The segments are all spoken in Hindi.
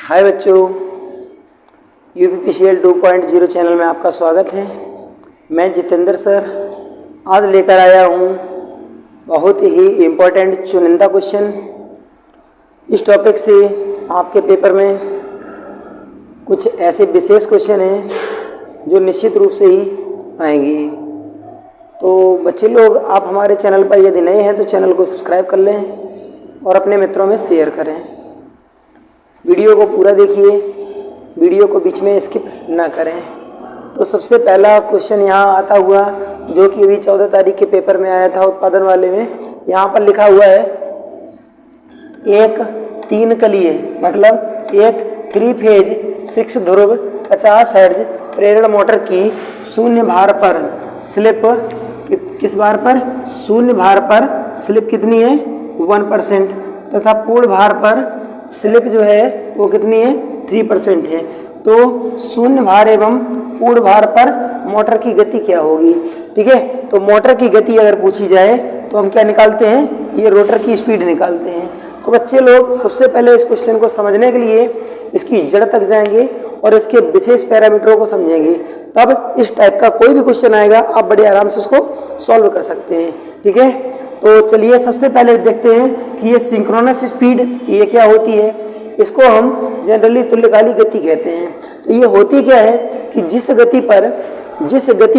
हाय बच्चों, UPPCL 2.0 चैनल में आपका स्वागत है। मैं जितेंद्र सर आज लेकर आया हूँ बहुत ही इम्पोर्टेंट चुनिंदा क्वेश्चन। इस टॉपिक से आपके पेपर में कुछ ऐसे विशेष क्वेश्चन हैं जो निश्चित रूप से ही आएंगे। तो बच्चे लोग, आप हमारे चैनल पर यदि नए हैं तो चैनल को सब्सक्राइब कर लें और अपने मित्रों में शेयर करें। वीडियो को पूरा देखिए, वीडियो को बीच में स्किप ना करें। तो सबसे पहला क्वेश्चन यहाँ आता हुआ जो कि अभी 14 तारीख के पेपर में आया था उत्पादन वाले में। यहाँ पर लिखा हुआ है एक 3 कलीय मतलब एक 3 फेज 6 ध्रुव 50 हर्ट्ज प्रेरण मोटर की शून्य भार पर स्लिप किस भार पर? शून्य भार पर स्लिप कितनी है? 1% तथा पूर्ण भार पर स्लिप जो है वो कितनी है? 3% है। तो शून्य भार एवं पूर्ण भार पर मोटर की गति क्या होगी? ठीक है, तो मोटर की गति अगर पूछी जाए तो हम क्या निकालते हैं? ये रोटर की स्पीड निकालते हैं। तो बच्चे लोग सबसे पहले इस क्वेश्चन को समझने के लिए इसकी जड़ तक जाएंगे और इसके विशेष पैरामीटरों को समझेंगे, तब इस टाइप का कोई भी क्वेश्चन आएगा आप बड़े आराम से उसको सॉल्व कर सकते हैं। ठीक है, तो चलिए सबसे पहले देखते हैं कि ये सिंक्रोनस स्पीड ये क्या होती है। इसको हम जनरली तुल्यकालिक गति कहते हैं। तो ये होती क्या है कि जिस गति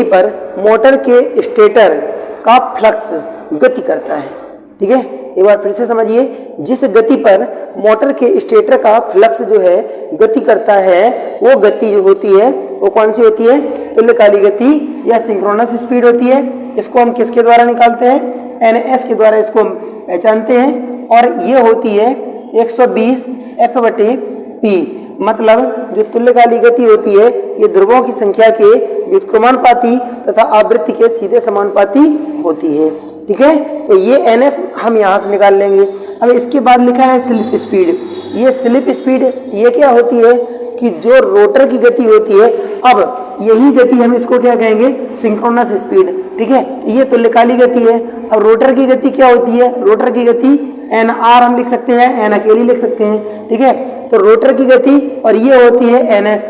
पर मोटर के स्टेटर का फ्लक्स गति करता है। ठीक है, एक बार फिर से समझिए, जिस गति पर मोटर के स्टेटर का फ्लक्स जो है गति करता है वो गति जो होती है वो कौन सी होती है? तुल्यकालिक गति या सिंक्रोनस स्पीड होती है। इसको हम किसके द्वारा निकालते हैं? NS के द्वारा इसको हम पहचानते हैं और ये होती है 120 F/P। मतलब जो तुल्यकालिक गति होती है ये ध्रुवों की संख्या के व्युत्क्रमानुपाती तथा आवृत्ति के सीधे समानुपाती होती है। ठीक है, तो ये NS हम यहाँ से निकाल लेंगे। अब इसके बाद लिखा है स्लिप स्पीड। ये स्लिप स्पीड ये क्या होती है कि जो रोटर की गति होती है, अब यही गति हम इसको क्या कहेंगे? Synchronous speed. ठीक है, तो ये तुल्यकालिक गति है। अब रोटर की गति क्या होती है? रोटर की गति NR हम लिख सकते हैं, N अकेली लिख सकते हैं। ठीक है, तो रोटर की गति और ये होती है NS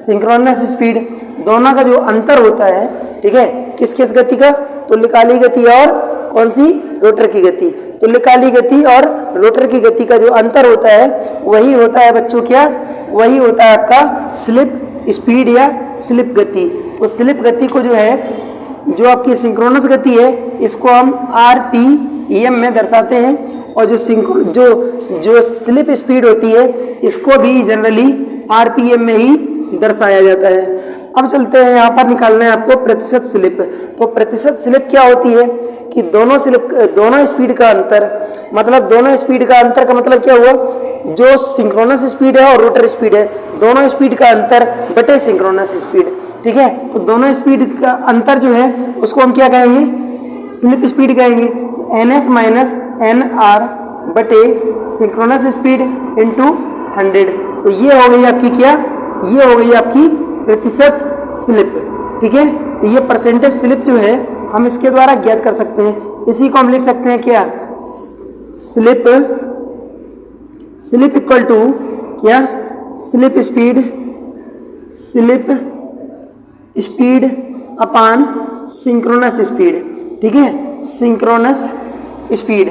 सिंक्रोनस स्पीड। दोनों का जो अंतर होता है, ठीक है, किस किस गति का? तुल्यकालिक गति और कौन सी? रोटर की गति। तुल्यकालिक गति और रोटर की गति का जो अंतर होता है वही होता है बच्चों क्या? वही होता है आपका स्लिप स्पीड या स्लिप गति। तो स्लिप गति को जो है, जो आपकी सिंक्रोनस गति है, इसको हम RPM में दर्शाते हैं और जो स्लिप स्पीड होती है इसको भी जनरली RPM में ही दर्शाया जाता है। अब चलते हैं, यहाँ पर निकालना है आपको प्रतिशत स्लिप। तो प्रतिशत स्लिप क्या होती है कि दोनों स्पीड का अंतर, मतलब दोनों स्पीड का अंतर का मतलब क्या हुआ? जो सिंक्रोनस स्पीड है और रोटर स्पीड है, दोनों स्पीड का अंतर बटे सिंक्रोनस स्पीड। ठीक है, तो दोनों स्पीड का अंतर जो है उसको हम क्या कहेंगे? स्लिप स्पीड कहेंगे। NS माइनस NR बटे सिंक्रोनस स्पीड इंटू 100। तो ये हो गई आपकी क्या? ये हो गई आपकी प्रतिशत स्लिप। ठीक है, तो ये परसेंटेज स्लिप जो है हम इसके द्वारा ज्ञात कर सकते हैं। इसी को हम लिख सकते हैं क्या? स्लिप इक्वल टू क्या? स्लिप स्पीड अपान सिंक्रोनस स्पीड। ठीक है, सिंक्रोनस स्पीड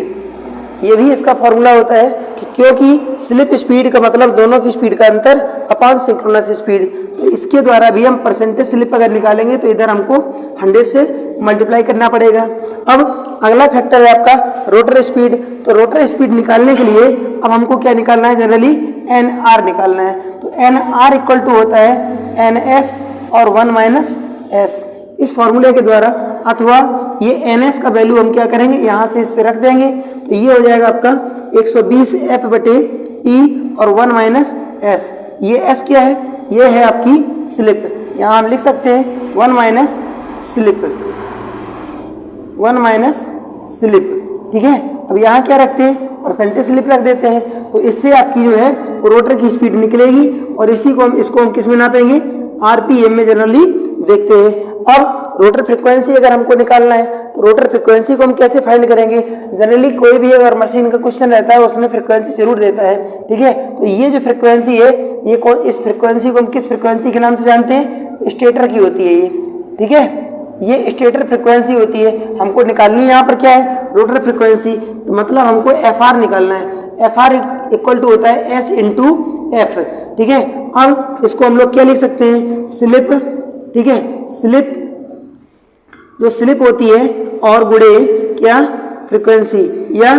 ये भी इसका फॉर्मूला होता है कि क्योंकि स्लिप स्पीड का मतलब दोनों की स्पीड का अंतर अपान सिंक्रोनस स्पीड। तो इसके द्वारा भी हम परसेंटेज स्लिप अगर निकालेंगे तो इधर हमको 100 से मल्टीप्लाई करना पड़ेगा। अब अगला फैक्टर है आपका रोटर स्पीड। तो रोटर स्पीड निकालने के लिए अब हमको क्या निकालना है? जनरली NR निकालना है। तो NR इक्वल टू होता है NS और 1 माइनस S। इस फॉर्मूले के द्वारा, अथवा ये NS का वैल्यू हम क्या करेंगे? यहाँ से इस पे रख देंगे। तो ये हो जाएगा आपका 120 F/P और 1 माइनस S। ये S क्या है? ये है आपकी स्लिप। यहाँ हम लिख सकते हैं 1 माइनस स्लिप। ठीक है, अब यहाँ क्या रखते हैं? परसेंटेज स्लिप रख देते हैं। तो इससे आपकी जो है रोटर की स्पीड निकलेगी और इसको हम किस में नापेंगे? RPM में जनरली देखते हैं। अब रोटर फ्रीक्वेंसी अगर हमको निकालना है तो रोटर फ्रीक्वेंसी को हम कैसे फाइंड करेंगे? जनरली कोई भी अगर मशीन का क्वेश्चन रहता है उसमें फ्रीक्वेंसी जरूर देता है, ठीक है। तो ये जो फ्रीक्वेंसी है ये कौन, इस फ्रीक्वेंसी को हम किस फ्रीक्वेंसी के नाम से जानते हैं? स्टेटर की होती है ये, ठीक है। ये स्टेटर फ्रीक्वेंसी होती है, हमको निकालनी है यहाँ पर क्या है? Rotor frequency. तो मतलब हमको एफ आर निकालना है। एफ आर इक्वल टू होता है एस इंटू एफ, ठीक है। अब इसको हम लोग क्या लिख सकते हैं? स्लिप, ठीक है। स्लिप, जो स्लिप होती है और गुणे क्या? फ्रीक्वेंसी, या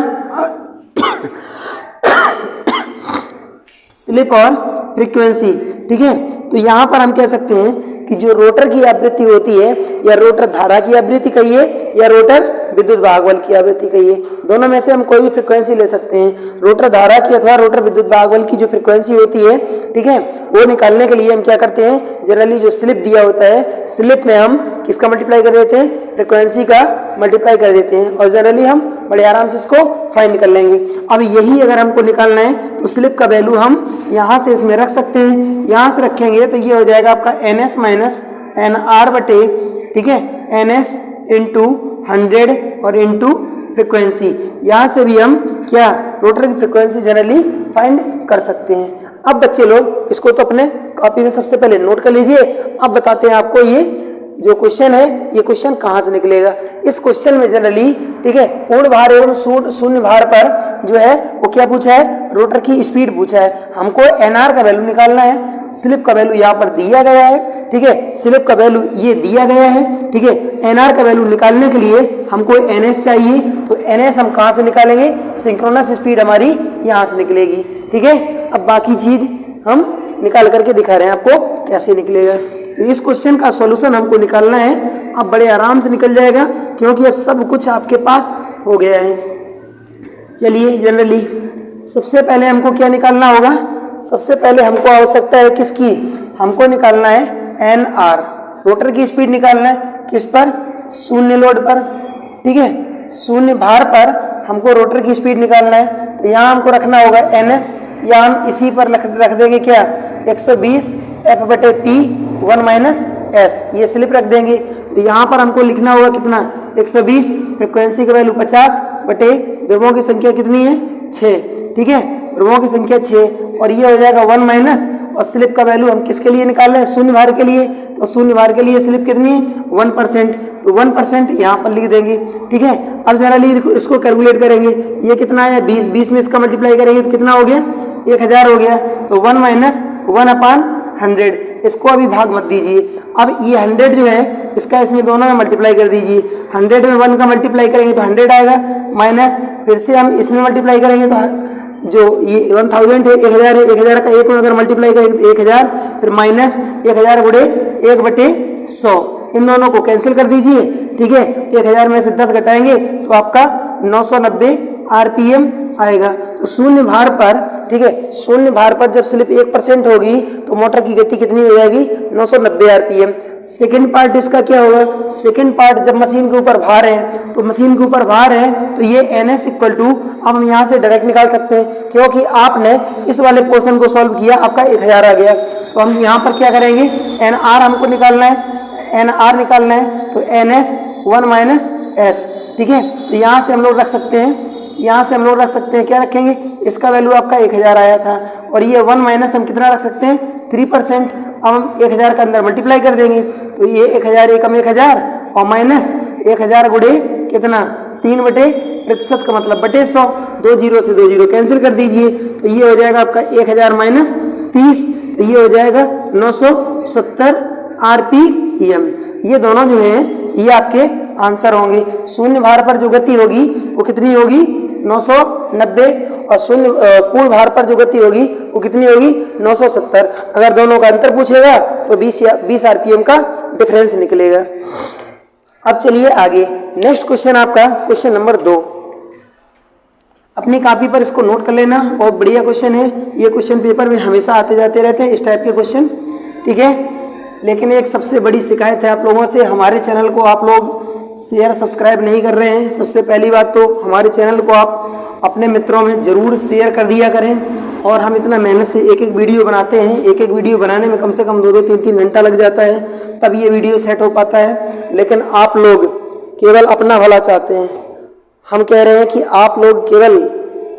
स्लिप और फ्रीक्वेंसी, ठीक है। तो यहां पर हम कह सकते हैं कि जो रोटर की आवृत्ति होती है, या रोटर धारा की आवृत्ति कहिए या रोटर विद्युत भागबल की आवृत्ति कहिए, दोनों में से हम कोई भी फ्रीक्वेंसी ले सकते हैं। रोटर धारा की अथवा रोटर विद्युत भागबल की जो फ्रीक्वेंसी होती है, ठीक है, वो निकालने के लिए हम क्या करते हैं? जनरली जो स्लिप दिया होता है, स्लिप में हम किसका मल्टीप्लाई कर देते हैं? फ्रीक्वेंसी का मल्टीप्लाई कर देते हैं, और जनरली हम बड़े आराम से इसको फाइंड कर लेंगे। अब यही अगर हमको निकालना है तो स्लिप का वैल्यू हम यहाँ से इसमें रख सकते हैं। यहाँ से रखेंगे तो ये हो जाएगा आपका NS माइनस NR बटे, ठीक है, NS इंटू 100 और इंटू फ्रिक्वेंसी। यहाँ से भी हम क्या? रोटर की फ्रिक्वेंसी जनरली फाइंड कर सकते हैं। अब बच्चे लोग इसको तो अपने कॉपी में सबसे पहले नोट कर लीजिए। अब बताते हैं आपको ये जो क्वेश्चन है, ये क्वेश्चन कहाँ से निकलेगा। इस क्वेश्चन में जनरली, ठीक है, पूर्ण भार एवं शून्य भार पर जो है वो क्या पूछा है? रोटर की स्पीड पूछा है। हमको एनआर का वैल्यू निकालना है। स्लिप का वैल्यू यहाँ पर दिया गया है, ठीक है, स्लिप का वैल्यू ये दिया गया है, ठीक है। एनआर का वैल्यू निकालने के लिए हमको एनएस चाहिए, तो एनएस हम कहाँ से निकालेंगे? सिंक्रोनस स्पीड हमारी यहाँ से निकलेगी, ठीक है। अब बाकी चीज हम निकाल करके दिखा रहे हैं आपको कैसे निकलेगा। तो इस क्वेश्चन का सॉल्यूशन हमको निकालना है। अब बड़े आराम से निकल जाएगा क्योंकि अब सब कुछ आपके पास हो गया है। चलिए, जनरली सबसे पहले हमको क्या निकालना होगा? सबसे पहले हमको आवश्यकता है किसकी? हमको निकालना है एनआर, रोटर की स्पीड निकालना है। किस पर? शून्य लोड पर, ठीक है, शून्य भार पर हमको रोटर की स्पीड निकालना है। तो यहाँ हमको रखना होगा एनएस, या हम इसी पर रख देंगे क्या? 120 एफ बटे पी 1 माइनस एस, ये स्लिप रख देंगे। तो यहाँ पर हमको लिखना होगा कितना? 120, फ्रिक्वेंसी का वैल्यू 50 बटे ध्रुवों की संख्या कितनी है? 6, ठीक है, ध्रुवों की संख्या 6, और ये हो जाएगा 1 माइनस, और स्लिप का वैल्यू हम किसके लिए निकाल रहे हैं? शून्य भार के लिए। तो शून्य भार के लिए स्लिप कितनी है? 1%, तो 1% यहाँ पर लिख देंगे, ठीक है। अब जरा इसको कैलकुलेट करेंगे, ये कितना है? 20, 20 में इसका मल्टीप्लाई करेंगे तो कितना हो गया? 1000 हो गया। तो 1 माइनस 1/100, इसको अभी भाग मत दीजिए। अब ये 100 जो है इसका इसमें दोनों में मल्टीप्लाई कर दीजिए। 100 में 1 का मल्टीप्लाई करेंगे तो 100 आएगा, माइनस फिर से हम इसमें मल्टीप्लाई करेंगे तो जो ये 1000 है 1000 है, 1000 का 1 में अगर मल्टीप्लाई करेंगे तो 1000, फिर माइनस 1000 गुणे 1/100, इन दोनों को कैंसिल कर दीजिए, ठीक है। 1000 में से 10 घटाएंगे तो आपका 990 आरपीएम आएगा। तो शून्य भार पर, ठीक है, शून्य भार पर जब स्लिप 1% होगी तो मोटर की गति कितनी हो जाएगी? 990 आरपीएम। सेकेंड पार्ट इसका क्या होगा? सेकेंड पार्ट जब मशीन के ऊपर भार है, तो मशीन के ऊपर भार है तो ये NS इक्वल टू, अब हम यहाँ से डायरेक्ट निकाल सकते हैं क्योंकि आपने इस वाले पोर्शन को सॉल्व किया, आपका 1000 आ गया। तो हम यहाँ पर क्या करेंगे? NR हमको निकालना है, NR निकालना है, तो NS 1 माइनस S, ठीक है। तो यहाँ से हम लोग रख सकते हैं, यहाँ से हम लोग रख सकते हैं, क्या रखेंगे? इसका वैल्यू आपका 1000 आया था, और ये 1 माइनस हम कितना रख सकते हैं? 3%। अब हम 1000 का अंदर मल्टीप्लाई कर देंगे तो ये 1000 एकम 1000 और माइनस 1000 गुणे कितना? 3/% का मतलब बटे 100, 2 जीरो से 2 जीरो कैंसिल कर दीजिए। तो ये हो जाएगा आपका 1000 माइनस 30, तो ये हो जाएगा 970 आरपीएम। ये दोनों जो है ये आपके आंसर होंगे। शून्य भार पर जो गति होगी वो कितनी होगी? 990, और शून्य पूर्ण भार पर जो गति होगी वो कितनी होगी? 970। अगर दोनों का अंतर पूछेगा तो 20 आरपीएम का डिफरेंस निकलेगा। अब चलिए आगे, नेक्स्ट क्वेश्चन आपका क्वेश्चन नंबर 2। अपनी कॉपी पर इसको नोट कर लेना, बहुत बढ़िया क्वेश्चन है। ये क्वेश्चन पेपर में हमेशा आते जाते रहते हैं इस टाइप के क्वेश्चन, ठीक है। लेकिन एक सबसे बड़ी शिकायत है आप लोगों से, हमारे चैनल को आप लोग शेयर सब्सक्राइब नहीं कर रहे हैं। सबसे पहली बात तो हमारे चैनल को आप अपने मित्रों में ज़रूर शेयर कर दिया करें, और हम इतना मेहनत से एक एक वीडियो बनाते हैं, एक एक वीडियो बनाने में कम से कम 2-2 3-3 घंटा लग जाता है, तब ये वीडियो सेट हो पाता है। लेकिन आप लोग केवल अपना भला चाहते हैं। हम कह रहे हैं कि आप लोग केवल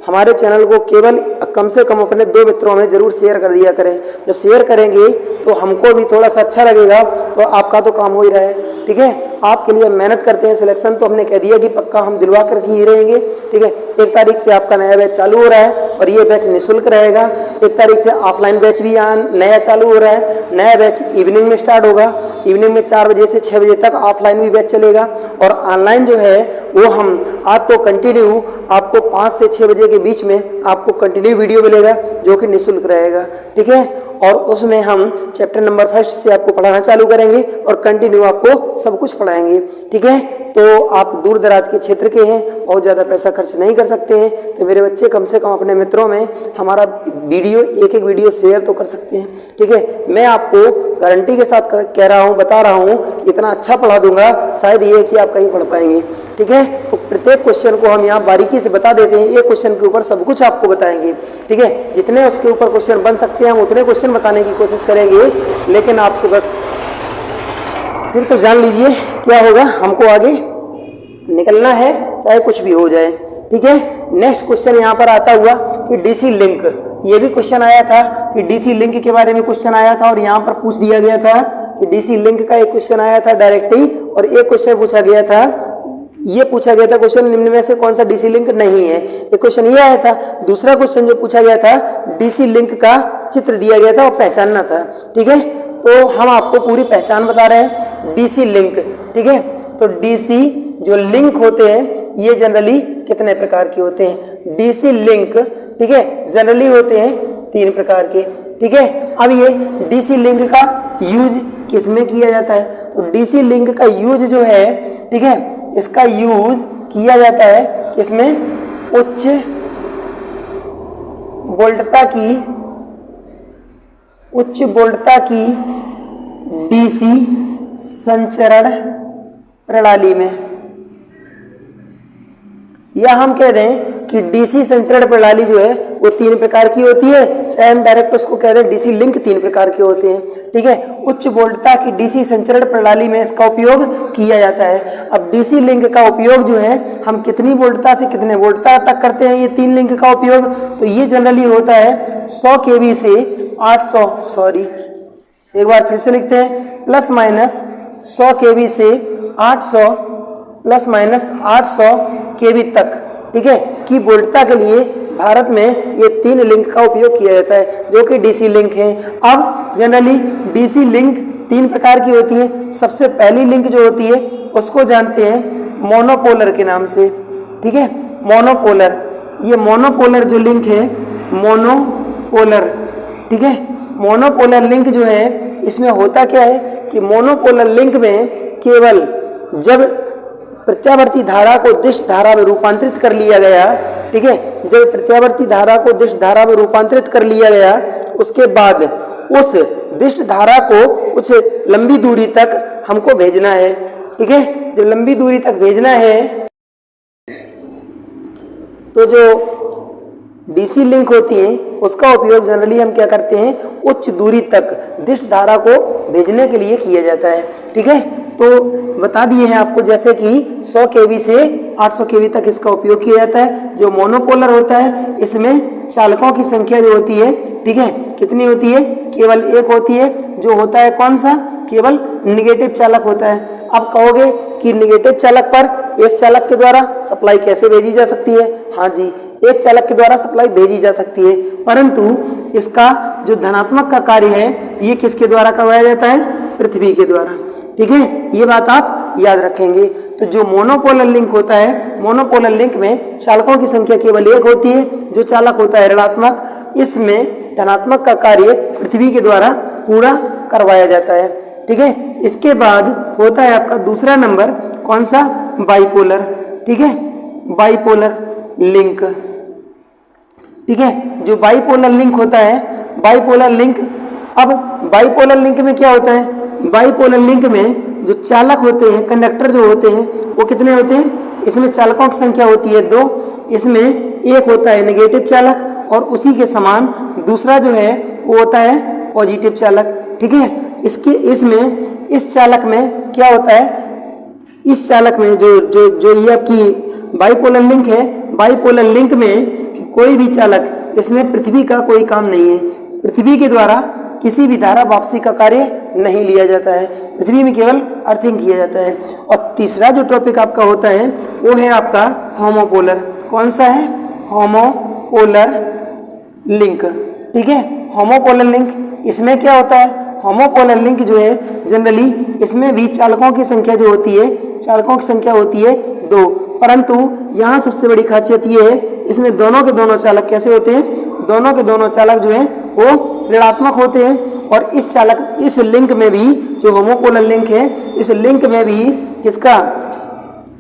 हमारे चैनल को केवल कम से कम अपने 2 मित्रों में ज़रूर शेयर कर दिया करें। जब शेयर करेंगे तो हमको भी थोड़ा सा अच्छा लगेगा, तो आपका तो काम हो ही रहा है। ठीक है, आपके लिए मेहनत करते हैं। सिलेक्शन तो हमने कह दिया कि पक्का हम दिलवा करके ही रहेंगे। ठीक है, 1 तारीख से आपका नया बैच चालू हो रहा है और ये बैच निःशुल्क रहेगा। 1 तारीख से ऑफलाइन बैच भी नया चालू हो रहा है। नया बैच इवनिंग में स्टार्ट होगा, इवनिंग में 4 बजे से 6 बजे तक ऑफलाइन भी बैच चलेगा। और ऑनलाइन जो है वो हम आपको कंटिन्यू आपको 5 से 6 बजे के बीच में आपको कंटिन्यू वीडियो मिलेगा जो कि निःशुल्क रहेगा। ठीक है, और उसमें हम चैप्टर नंबर 1 से आपको पढ़ाना चालू करेंगे और कंटिन्यू आपको सब कुछ पढ़ाएंगे। ठीक है, तो आप दूर दराज के क्षेत्र के हैं और ज़्यादा पैसा खर्च नहीं कर सकते हैं, तो मेरे बच्चे कम से कम अपने मित्रों में हमारा वीडियो एक एक वीडियो शेयर तो कर सकते हैं। ठीक है, मैं आपको गारंटी के साथ कह रहा हूँ, बता रहा हूँ कि इतना अच्छा पढ़ा दूंगा, शायद ये कि आप कहीं पढ़ पाएंगे। ठीक है, तो प्रत्येक क्वेश्चन को हम यहाँ बारीकी से बता देते हैं। एक क्वेश्चन के ऊपर सब कुछ आपको बताएंगे। ठीक है, जितने उसके ऊपर क्वेश्चन बन सकते हैं हम उतने क्वेश्चन बताने की कोशिश करेंगे, लेकिन आपसे बस फिर तो जान लीजिए क्या होगा, हमको आगे निकलना है चाहे कुछ भी हो जाए। ठीक है, नेक्स्ट क्वेश्चन यहाँ पर आता हुआ कि डीसी लिंक, ये भी क्वेश्चन आया था कि डीसी लिंक के बारे में क्वेश्चन आया था और यहाँ पर पूछ दिया गया था कि डीसी लिंक का एक क्वेश्चन आया था डायरेक्ट ही, और एक क्वेश्चन पूछा गया था, ये पूछा गया था क्वेश्चन निम्न में से कौन सा डीसी लिंक नहीं है। एक क्वेश्चन ये आया था। दूसरा क्वेश्चन जो पूछा गया था, डीसी लिंक का चित्र दिया गया था और पहचानना था। ठीक है, तो हम आपको पूरी पहचान बता रहे हैं डीसी लिंक। ठीक है, तो डीसी जो लिंक होते हैं ये जनरली कितने प्रकार के होते हैं? डीसी लिंक, ठीक है, जनरली होते हैं 3 प्रकार के। ठीक है, अब ये डीसी लिंक का यूज किसमें किया जाता है? तो डीसी लिंक का यूज जो है, ठीक है, इसका यूज किया जाता है किसमें? उच्च वोल्टता की डीसी संचरण प्रणाली में, या हम कह दें कि डीसी संचरण प्रणाली जो है वो 3 प्रकार की होती है, चाहे हम डायरेक्ट उसको कह दें डीसी लिंक 3 प्रकार के होते हैं। ठीक है, उच्च वोल्टता की डीसी संचरण प्रणाली में इसका उपयोग किया जाता है। अब डीसी लिंक का उपयोग जो है हम कितनी वोल्टता से कितने वोल्टता तक करते हैं? ये 3 लिंक का उपयोग, तो ये जनरली होता है 100 केवी से 800, सॉरी एक बार फिर से लिखते हैं, प्लस माइनस 100 केवी से 800 प्लस माइनस 800 केवी तक, ठीक है, की वोल्टता के लिए भारत में ये 3 लिंक का उपयोग किया जाता है जो कि डीसी लिंक है। अब जनरली डीसी लिंक 3 प्रकार की होती है। सबसे पहली लिंक जो होती है उसको जानते हैं मोनोपोलर के नाम से। ठीक है, मोनोपोलर, ये मोनोपोलर जो लिंक है, मोनोपोलर, ठीक है, मोनोपोलर लिंक जो है इसमें होता क्या है कि मोनोपोलर लिंक में केवल जब प्रत्यावर्ती धारा को दिष्ट धारा में रूपांतरित कर लिया गया, ठीक है, जब प्रत्यावर्ती धारा को दिष्ट धारा में रूपांतरित कर लिया गया, उसके बाद उस दिष्ट धारा को कुछ लंबी दूरी तक हमको भेजना है। ठीक है, जब लंबी दूरी तक भेजना है तो जो डीसी लिंक होती है उसका उपयोग जनरली हम क्या करते हैं? उच्च दूरी तक दिष्ट धारा को भेजने के लिए किया जाता है। ठीक है, तो बता दिए हैं आपको जैसे कि 100 केवी से 800 केवी तक इसका उपयोग किया जाता है। जो मोनोपोलर होता है इसमें चालकों की संख्या जो होती है, ठीक है, कितनी होती है? केवल एक होती है, जो होता है कौन सा? केवल निगेटिव चालक होता है। अब कहोगे कि निगेटिव चालक पर एक चालक के द्वारा सप्लाई कैसे भेजी जा सकती है? हाँ जी, एक चालक के द्वारा सप्लाई भेजी जा सकती है, परंतु इसका जो धनात्मक का कार्य है ये किसके द्वारा करवाया जाता है? पृथ्वी के द्वारा। ठीक है, ये बात आप याद रखेंगे। तो जो मोनोपोलर लिंक होता है, मोनोपोलर लिंक में चालकों की संख्या केवल एक होती है, जो चालक होता है ऋणात्मक, इसमें धनात्मक का कार्य पृथ्वी के द्वारा पूरा करवाया जाता है। ठीक है, इसके बाद होता है आपका दूसरा नंबर, कौन सा? बाइपोलर। ठीक है, बाइपोलर लिंक। ठीक है, जो बाइपोलर लिंक होता है, बाइपोलर लिंक, अब बाइपोलर लिंक में क्या होता है? बाइपोलर लिंक में जो चालक होते हैं, कंडक्टर जो होते हैं, वो कितने होते हैं? इसमें चालकों की संख्या होती है 2, इसमें एक होता है नेगेटिव चालक और उसी के समान दूसरा जो है वो होता है पॉजिटिव चालक। ठीक है, इस चालक में क्या होता है, इस चालक में जो ये आपकी बाइपोलर लिंक है, बाइपोलर लिंक में कोई भी चालक, इसमें पृथ्वी का कोई काम नहीं है। पृथ्वी के द्वारा किसी भी धारा वापसी का कार्य नहीं लिया जाता है, पृथ्वी में केवल अर्थिंग किया जाता है। और तीसरा जो टॉपिक आपका होता है वो है आपका होमोपोलर। कौन सा है? Homopolar link. ठीक है, होमोपोलर लिंक, इसमें क्या होता है, होमोपोलर लिंक जो है जनरली इसमें भी चालकों की संख्या जो होती है, चालकों की संख्या होती है 2, परंतु यहाँ सबसे बड़ी खासियत ये है, इसमें दोनों के दोनों चालक कैसे होते हैं, दोनों के दोनों चालक जो है वो ऋणात्मक होते हैं। और इस लिंक में भी, जो होमोपोलर लिंक है, इस लिंक में भी किसका,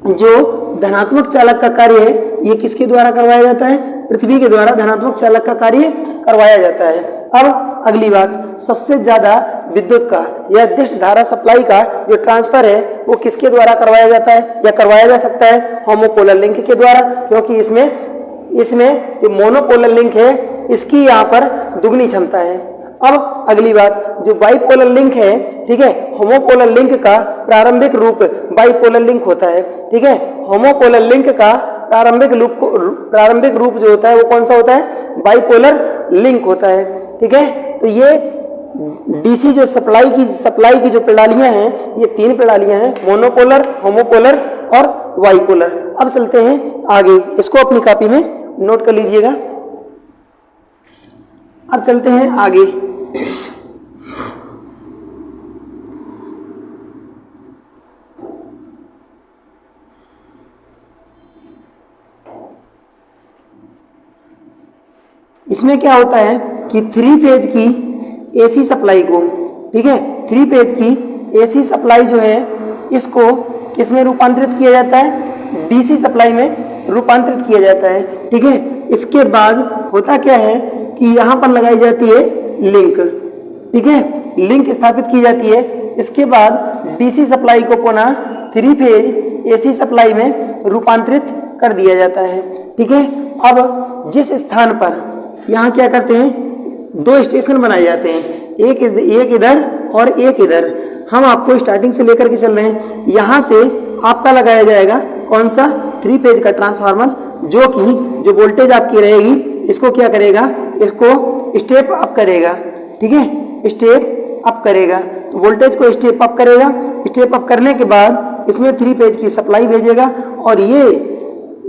जो धनात्मक चालक का कार्य है, ये किसके द्वारा करवाया जाता है, पृथ्वी के द्वारा धनात्मक चालक का कार्य करवाया जाता है। अब अगली बात, सबसे ज्यादा विद्युत का या दिश धारा सप्लाई का जो ट्रांसफर है वो किसके द्वारा करवाया जाता है या करवाया जा सकता है, होमोपोलर लिंक के द्वारा, क्योंकि इसमें जो मोनोपोलर लिंक है इसकी यहाँ पर दुगनी क्षमता है। अब अगली बात, जो बाइपोलर लिंक है, ठीक है, होमोपोलर लिंक का प्रारंभिक रूप बाइपोलर लिंक होता है। ठीक है, होमोपोलर लिंक का प्रारंभिक रूप जो होता है वो कौन सा होता है, बाइपोलर लिंक होता है। ठीक है, तो ये डीसी जो सप्लाई की जो प्रणालियां हैं, ये 3 प्रणालियां हैं, मोनोपोलर, होमोपोलर और बाइपोलर। अब चलते हैं आगे, इसको अपनी कॉपी में नोट कर लीजिएगा। अब चलते हैं आगे। इसमें क्या होता है कि 3 फेज की एसी सप्लाई को, ठीक है, 3 फेज की एसी सप्लाई जो है इसको किस में रूपांतरित किया जाता है, डीसी सप्लाई में रूपांतरित किया जाता है। ठीक है, इसके बाद होता क्या है कि यहाँ पर लगाई जाती है लिंक। ठीक है, लिंक स्थापित की जाती है। इसके बाद डीसी सप्लाई को पुनः 3 फेज एसी सप्लाई में रूपांतरित कर दिया जाता है। ठीक है, अब जिस स्थान पर यहाँ क्या करते हैं, 2 स्टेशन बनाए जाते हैं, एक इधर और एक इधर। हम आपको स्टार्टिंग से लेकर के चल रहे हैं, यहाँ से आपका लगाया जाएगा कौन सा, 3 फेज का ट्रांसफार्मर, जो कि जो वोल्टेज आपकी रहेगी इसको क्या करेगा, इसको स्टेप अप करेगा। ठीक है, स्टेप अप करेगा, तो वोल्टेज को स्टेप अप करेगा। स्टेप अप करने के बाद इसमें 3 फेज की सप्लाई भेजेगा। और ये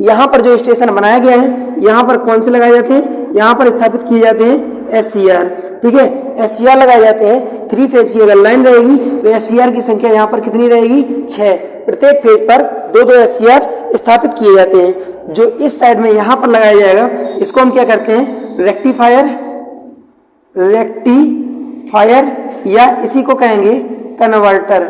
यहाँ पर जो स्टेशन बनाया गया है, यहाँ पर कौन से लगाए जाते हैं, यहाँ पर स्थापित किए जाते हैं एससीआर। ठीक है, एससीआर लगाए जाते हैं। 3 फेज की अगर लाइन रहेगी तो एससीआर की संख्या यहाँ पर कितनी रहेगी, 6। प्रत्येक फेज पर 2-2 एससीआर स्थापित किए जाते हैं। जो इस साइड में यहाँ पर लगाया जाएगा इसको हम क्या करते हैं, रेक्टिफायर या इसी को कहेंगे कन्वर्टर।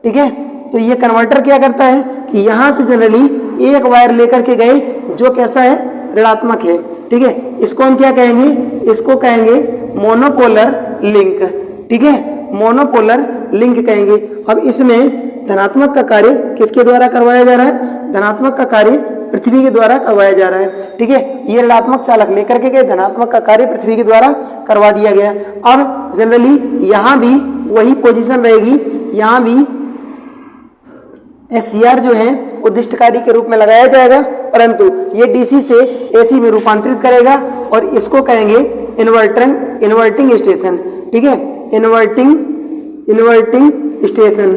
ठीक है, तो ये कन्वर्टर क्या करता है कि यहाँ से जनरली एक वायर लेकर के गए जो कैसा है, ऋणात्मक है। ठीक है, इसको हम क्या कहेंगे, इसको कहेंगे मोनोपोलर लिंक। ठीक है, मोनोपोलर लिंक कहेंगे। अब इसमें धनात्मक का कार्य किसके द्वारा करवाया जा रहा है, धनात्मक का कार्य पृथ्वी के द्वारा करवाया जा रहा है। ठीक है, ये ऋणात्मक चालक लेकर के गए, धनात्मक का कार्य पृथ्वी के द्वारा करवा दिया गया। अब जनरली यहाँ भी वही पोजीशन रहेगी, यहाँ भी एससीआर जो है उद्दिष्टकारी के रूप में लगाया जाएगा, परंतु ये डीसी से एसी में रूपांतरित करेगा और इसको कहेंगे इन्वर्टिंग स्टेशन। ठीक है, इन्वर्टिंग स्टेशन।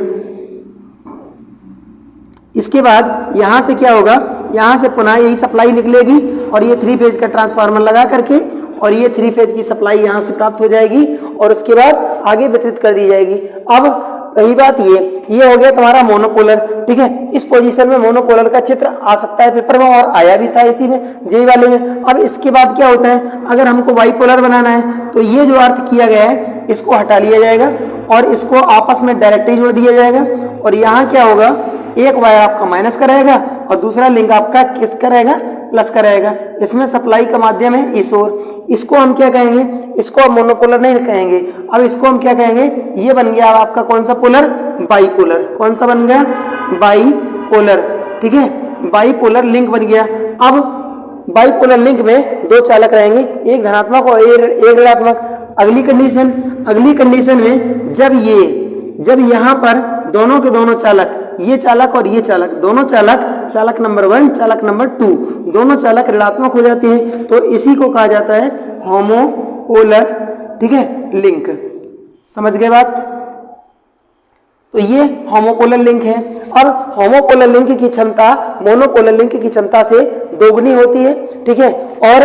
इसके बाद यहाँ से क्या होगा, यहाँ से पुनः यही सप्लाई निकलेगी और ये 3 फेज का ट्रांसफार्मर लगा करके और ये 3 फेज की सप्लाई यहाँ से प्राप्त हो जाएगी और उसके बाद आगे वितरित कर दी जाएगी। अब रही बात ये हो गया तुम्हारा मोनोपोलर। ठीक है, इस पोजीशन में मोनोपोलर का चित्र आ सकता है पेपर में, और आया भी था इसी में, जेई वाले में। अब इसके बाद क्या होता है, अगर हमको बाइपोलर बनाना है तो ये जो अर्थ किया गया है इसको हटा लिया जाएगा और इसको आपस में डायरेक्टली जोड़ दिया जाएगा। और यहाँ क्या होगा, एक वायर आपका माइनस करेगा और दूसरा लिंक आपका किस करेगा, प्लस करेगा। इसमें सप्लाई का माध्यम है ईसोर। इसको हम क्या कहेंगे, इसको अब मोनोपोलर नहीं कहेंगे, अब इसको हम क्या कहेंगे, ये बन गया आपका कौन सा पोलर, बाइपोलर। कौन सा बन गया, बाइपोलर। ठीक है, बाइपोलर लिंक बन गया। अब बाइपोलर लिंक में दो चालक रहेंगे, एक धनात्मक और एक ऋणात्मक। अगली कंडीशन में जब यहाँ पर दोनों के दोनों चालक, ये चालक और ये चालक, दोनों चालक नंबर 1 चालक नंबर 2 दोनों चालक ऋणात्मक हो जाते हैं, तो इसी को कहा जाता है होमोपोलर, ठीक है, लिंक। समझ गए बात? तो ये होमोपोलर लिंक है। अब होमोपोलर लिंक की क्षमता मोनोपोलर लिंक की क्षमता से दोगुनी होती है, ठीक है। और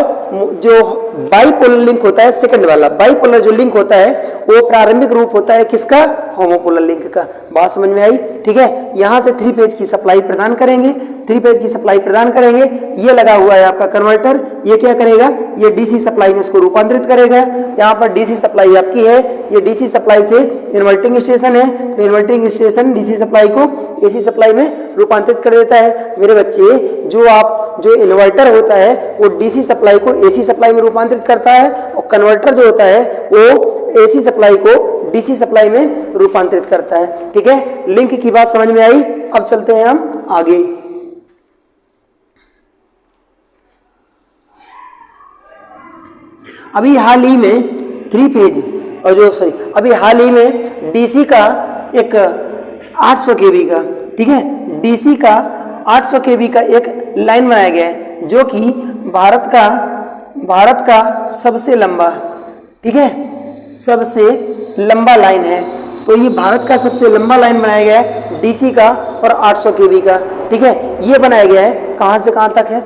जो बाइपोलर लिंक होता है, सेकंड वाला बाइपोलर जो लिंक होता है, वो प्रारंभिक रूप होता है किसका? होमोपोलर लिंक का। बात समझ में आई? ठीक है। यहाँ से 3 फेज की सप्लाई प्रदान करेंगे, 3 फेज की सप्लाई प्रदान करेंगे। ये लगा हुआ है आपका कन्वर्टर, ये क्या करेगा? ये डीसी सप्लाई में इसको रूपांतरित करेगा। यहाँ पर डीसी सप्लाई आपकी है, ये डीसी सप्लाई से इन्वर्टिंग स्टेशन है, तो इन्वर्टिंग स्टेशन डीसी सप्लाई को एसी सप्लाई में रूपांतरित कर देता है। मेरे बच्चे, जो इन्वर्टर होता है वो डीसी सप्लाई को एसी सप्लाई में रूपांतरित करता है, और कन्वर्टर जो होता है वो एसी सप्लाई को डीसी सप्लाई में रूपांतरित करता है। ठीक है, लिंक की बात समझ में आई। अब चलते हैं हम आगे। अभी हाल ही में 3 फेज अभी हाल ही में डीसी का एक 800 केवी का, ठीक है, डीसी का 800 केवी का एक लाइन बनाया गया है, जो कि भारत का सबसे लंबा, ठीक है, सबसे लंबा लाइन है। तो ये भारत का सबसे लंबा लाइन बनाया गया है डीसी का और 800 केवी का, ठीक है। ये बनाया गया है कहां से कहां तक है?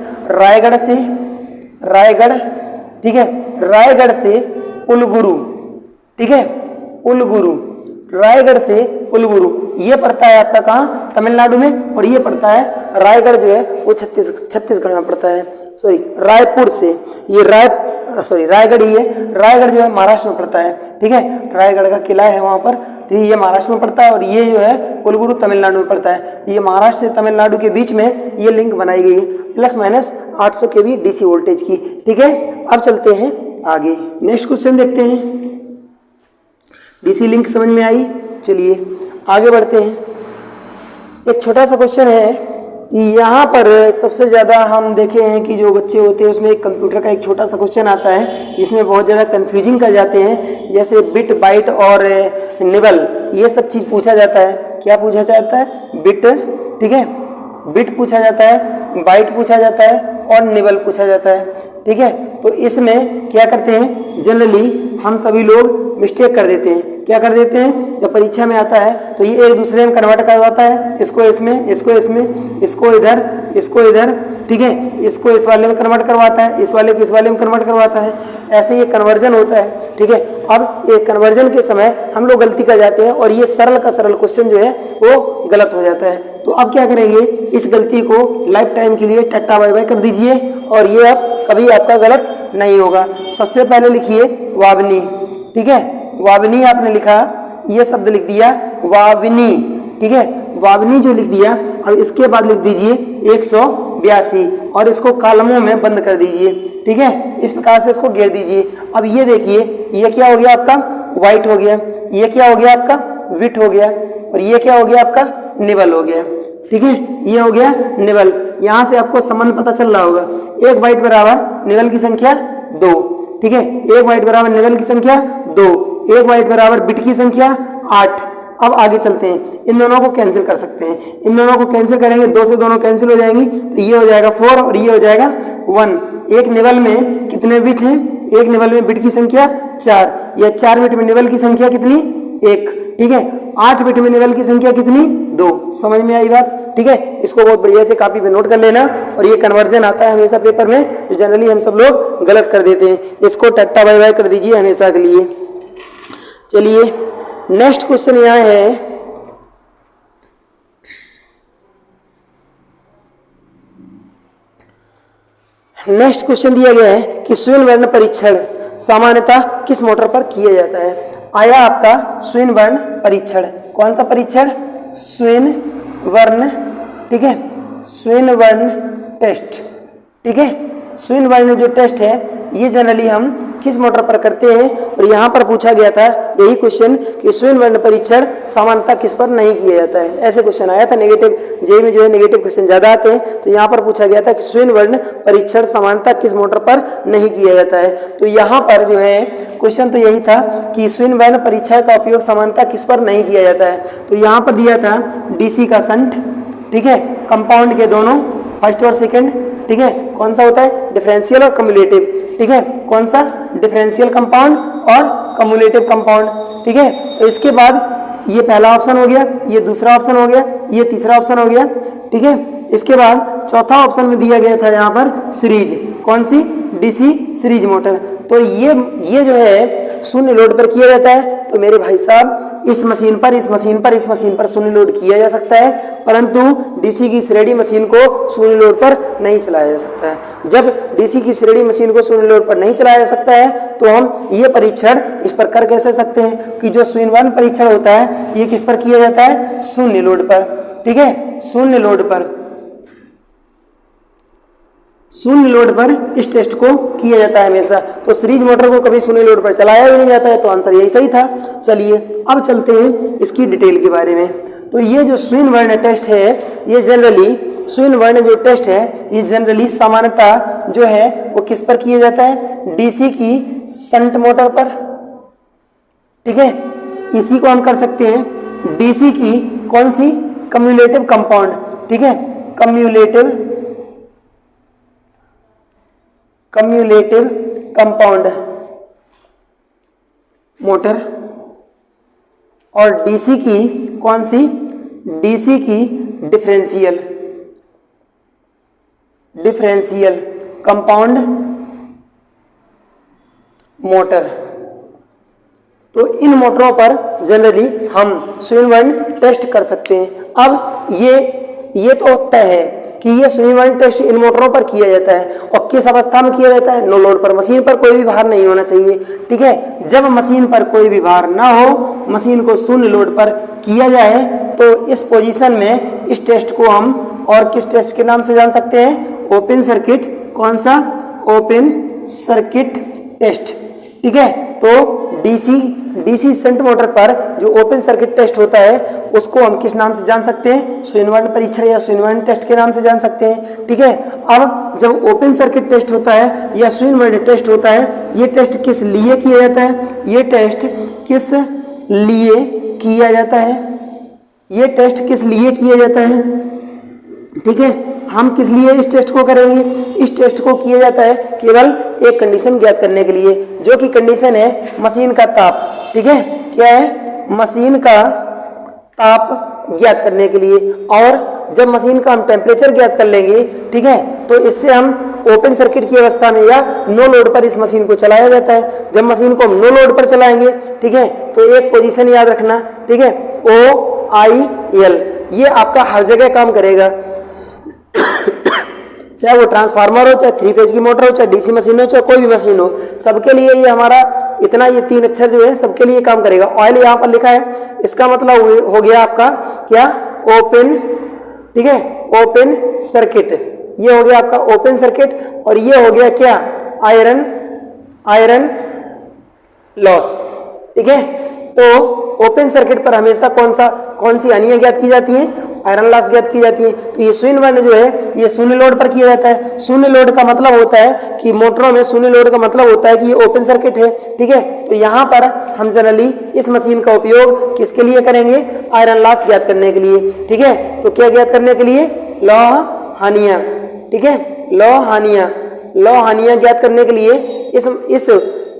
रायगढ़, ठीक है, रायगढ़ से उलगुरु, ठीक है, उलगुरु, रायगढ़ से उलगुरु। ये पड़ता है आपका कहाँ? तमिलनाडु में। और ये पड़ता है रायगढ़ जो है वो छत्तीसगढ़ में पड़ता है। सॉरी, रायपुर से ये रायगढ़ ही है। रायगढ़ जो है महाराष्ट्र में पड़ता है, ठीक है। रायगढ़ का किला है वहां पर, तो ये महाराष्ट्र में पड़ता है, और ये जो है उलगुरु तमिलनाडु में पड़ता है। ये महाराष्ट्र से तमिलनाडु के बीच में ये लिंक बनाई गई है, प्लस 800 केवी डीसी वोल्टेज की, ठीक है। अब चलते हैं आगे, नेक्स्ट क्वेश्चन देखते हैं। डीसी लिंक समझ में आई? चलिए आगे बढ़ते हैं। एक छोटा सा क्वेश्चन है कि यहाँ पर सबसे ज़्यादा हम देखे हैं कि जो बच्चे होते हैं उसमें एक कंप्यूटर का एक छोटा सा क्वेश्चन आता है जिसमें बहुत ज़्यादा कंफ्यूजिंग कर जाते हैं, जैसे बिट, बाइट और निबल, ये सब चीज़ पूछा जाता है। क्या पूछा जाता है? बिट, ठीक है, बिट पूछा जाता है, बाइट पूछा जाता है और निबल पूछा जाता है, ठीक है। तो इसमें क्या करते हैं, जनरली हम सभी लोग मिस्टेक कर देते हैं। क्या कर देते हैं? जब परीक्षा में आता है तो ये एक दूसरे में कन्वर्ट करवाता है, इसको इसमें, इसको इसमें, इसको इधर, इसको इधर, ठीक है, इसको इस वाले में कन्वर्ट करवाता है, इस वाले को इस वाले में कन्वर्ट करवाता है। ऐसे ये कन्वर्जन होता है, ठीक है। अब ये कन्वर्जन के समय हम लोग गलती कर जाते हैं और ये सरल का सरल क्वेश्चन जो है वो गलत हो जाता है। तो अब क्या करेंगे, इस गलती को लाइफ टाइम के लिए टट्टा बाय बाय कर दीजिए और ये अब कभी आपका गलत नहीं होगा। सबसे पहले लिखिए वावनी, ठीक है, वावनी आपने लिखा, ये शब्द लिख दिया वावनी, ठीक है, वावनी जो लिख दिया। अब इसके बाद लिख दीजिए 182 और इसको कॉलमों में बंद कर दीजिए, ठीक है, इस प्रकार से इसको घेर दीजिए। अब ये देखिए, ये क्या हो गया आपका? वाइट हो गया। ये क्या हो गया आपका? विट हो गया। और ये क्या हो गया आपका? निबल हो गया, ठीक है, ये हो गया निबल। यहां से आपको संबंध पता चल रहा होगा, 1 बाइट बराबर निबल की संख्या 2, ठीक है, 1 बाइट बराबर निबल की संख्या 2, 1 बाइट बराबर बिट की संख्या 8। अब आगे चलते हैं, इन दोनों को कैंसिल कर सकते हैं। इन दोनों को कैंसिल करेंगे, 2 से दोनों कैंसिल हो जाएंगी, तो ये हो जाएगा 4 और ये हो जाएगा 1। एक निबल में कितने बिट हैं? एक निबल में बिट की संख्या 4, या 4 बिट में निबल की संख्या कितनी? 1, ठीक है। 8 बिट में निबल की संख्या कितनी? 2। समझ में आई बात? ठीक है, इसको बहुत बढ़िया से कॉपी पे नोट कर लेना। और ये कन्वर्जन आता है हमेशा पेपर में, जो जनरली हम सब लोग गलत कर देते हैं, इसको टट्टा बाय बाय कर दीजिए हमेशा के लिए। चलिए नेक्स्ट क्वेश्चन यहाँ है, नेक्स्ट क्वेश्चन दिया गया है कि स्वयंवर्ण परीक्षण सामान्यतः किस मोटर पर किया जाता है? आया आपका स्वयंवर्ण परीक्षण। कौन सा परीक्षण? स्वयंवर्ण, ठीक है, स्वयंवर्ण टेस्ट, ठीक है। स्वयंवर्ण जो टेस्ट है ये जनरली हम किस मोटर पर करते हैं। और यहाँ पर पूछा गया था यही क्वेश्चन कि शून्य वर्ण परीक्षण सामान्यतः किस पर नहीं किया जाता है। ऐसे क्वेश्चन आया था नेगेटिव, जेईई में जो है नेगेटिव क्वेश्चन ज्यादा आते हैं। तो यहाँ पर पूछा गया था कि शून्य वर्ण परीक्षण सामान्यतः किस मोटर पर नहीं किया जाता है। तो यहाँ पर जो है क्वेश्चन तो यही था कि शून्य वर्ण परीक्षण का उपयोग सामान्यतः किस पर नहीं किया जाता है। तो यहाँ पर दिया था डीसी का शंट, ठीक है, कंपाउंड के दोनों फर्स्ट और सेकंड, ठीक है, कौन सा होता है डिफरेंशियल और कम्युलेटिव, ठीक है, कौन सा डिफरेंशियल कंपाउंड और कम्युलेटिव कंपाउंड, ठीक है। तो इसके बाद ये पहला ऑप्शन हो गया, ये दूसरा ऑप्शन हो गया, ये तीसरा ऑप्शन हो गया, ठीक है। इसके बाद चौथा ऑप्शन में दिया गया था यहाँ पर सीरीज, कौन सी डीसी सीरीज मोटर। तो ये जो है शून्य लोड पर किया जाता है। तो मेरे भाई साहब इस मशीन पर शून्य लोड किया जा सकता है, परंतु डीसी की श्रेणी मशीन को शून्य लोड पर नहीं चलाया जा सकता है। जब डीसी की श्रेणी मशीन को शून्य लोड पर नहीं चलाया जा सकता है तो हम ये परीक्षण इस पर कर कैसे सकते हैं कि जो शून्य वर्ण परीक्षण होता है ये किस पर किया जाता है, शून्य लोड पर, ठीक है, शून्य लोड पर, शून्य लोड पर इस टेस्ट को किया जाता है हमेशा। तो सीरीज मोटर को कभी शून्य लोड पर चलाया ही नहीं जाता है, तो आंसर यही सही था। चलिए अब चलते हैं इसकी डिटेल के बारे में। तो ये जो शून्य वर्ण टेस्ट है ये जनरली शून्य वर्ण जो टेस्ट है ये जनरली सामान्यतः जो है वो किस पर किया जाता है, डीसी की शंट मोटर पर, ठीक है। इसी को हम कर सकते हैं डीसी की कौन सी कम्युलेटिव कंपाउंड, ठीक है, कम्युलेटिव कंपाउंड मोटर, और डीसी की कौन सी, डीसी की डिफरेंशियल कंपाउंड मोटर। तो इन मोटरों पर जनरली हम शून्य वर्ण टेस्ट कर सकते हैं। अब ये तो तय है कि ये शून्य वर्ण टेस्ट इन मोटरों पर किया जाता है, और किस अवस्था में किया जाता है, नो लोड पर, मशीन पर कोई भी भार नहीं होना चाहिए, ठीक है। जब मशीन पर कोई भी भार ना हो, मशीन को शून्य लोड पर किया जाए, तो इस पोजीशन में इस टेस्ट को हम और किस टेस्ट के नाम से जान सकते हैं, ओपन सर्किट, कौन सा, ओपन सर्किट टेस्ट, ठीक है। तो डीसी शंट मोटर पर जो ओपन सर्किट टेस्ट होता है उसको हम किस नाम से जान सकते हैं, शून्य वर्ण परीक्षण या शून्य वर्ण टेस्ट के नाम से जान सकते हैं, ठीक है। अब जब ओपन सर्किट टेस्ट होता है या शून्य वर्ण टेस्ट होता है, ये टेस्ट किस लिए किया जाता है, ये टेस्ट किस लिए किया जाता है, ये टेस्ट किस लिए किया जाता है, ठीक है। हम किस लिए इस टेस्ट को करेंगे, इस टेस्ट को किया जाता है केवल एक कंडीशन ज्ञात करने के लिए, जो कि कंडीशन है मशीन का ताप, ठीक है, क्या है, मशीन का ताप ज्ञात करने के लिए। और जब मशीन का हम टेम्परेचर ज्ञात कर लेंगे, ठीक है, तो इससे हम ओपन सर्किट की अवस्था में या नो लोड पर इस मशीन को चलाया जाता है। जब मशीन को हम नो लोड पर चलाएंगे, ठीक है, तो एक पोजीशन याद रखना, ठीक है, OIL, ये आपका हर जगह काम करेगा, चाहे वो ट्रांसफार्मर हो, चाहे 3 फेज की मोटर हो, चाहे डीसी मशीन हो, चाहे कोई भी मशीन हो, सबके लिए ये हमारा इतना ये 3 अक्षर जो है सबके लिए काम करेगा। ऑयल यहाँ पर लिखा है, इसका मतलब हो गया आपका क्या, ओपन, ठीक है, ओपन सर्किट, ये हो गया आपका ओपन सर्किट। और ये हो गया क्या, आयरन लॉस, ठीक है। तो ओपन सर्किट पर हमेशा कौन सी हानियां ज्ञात की जाती हैं, आयरन लॉस ज्ञात की जाती है। तो ये शून्य वर्ण जो है ये शून्य लोड पर किया जाता है। शून्य लोड का मतलब होता है कि मोटरों में शून्य लोड का मतलब होता है कि ये ओपन सर्किट है, ठीक है। तो यहाँ पर हम जनरली इस मशीन का उपयोग किसके लिए करेंगे, आयरन लॉस ज्ञात करने के लिए, ठीक है। तो क्या ज्ञात करने के लिए, लौह हानियां, ठीक है, लौह हानियां ज्ञात करने के लिए इस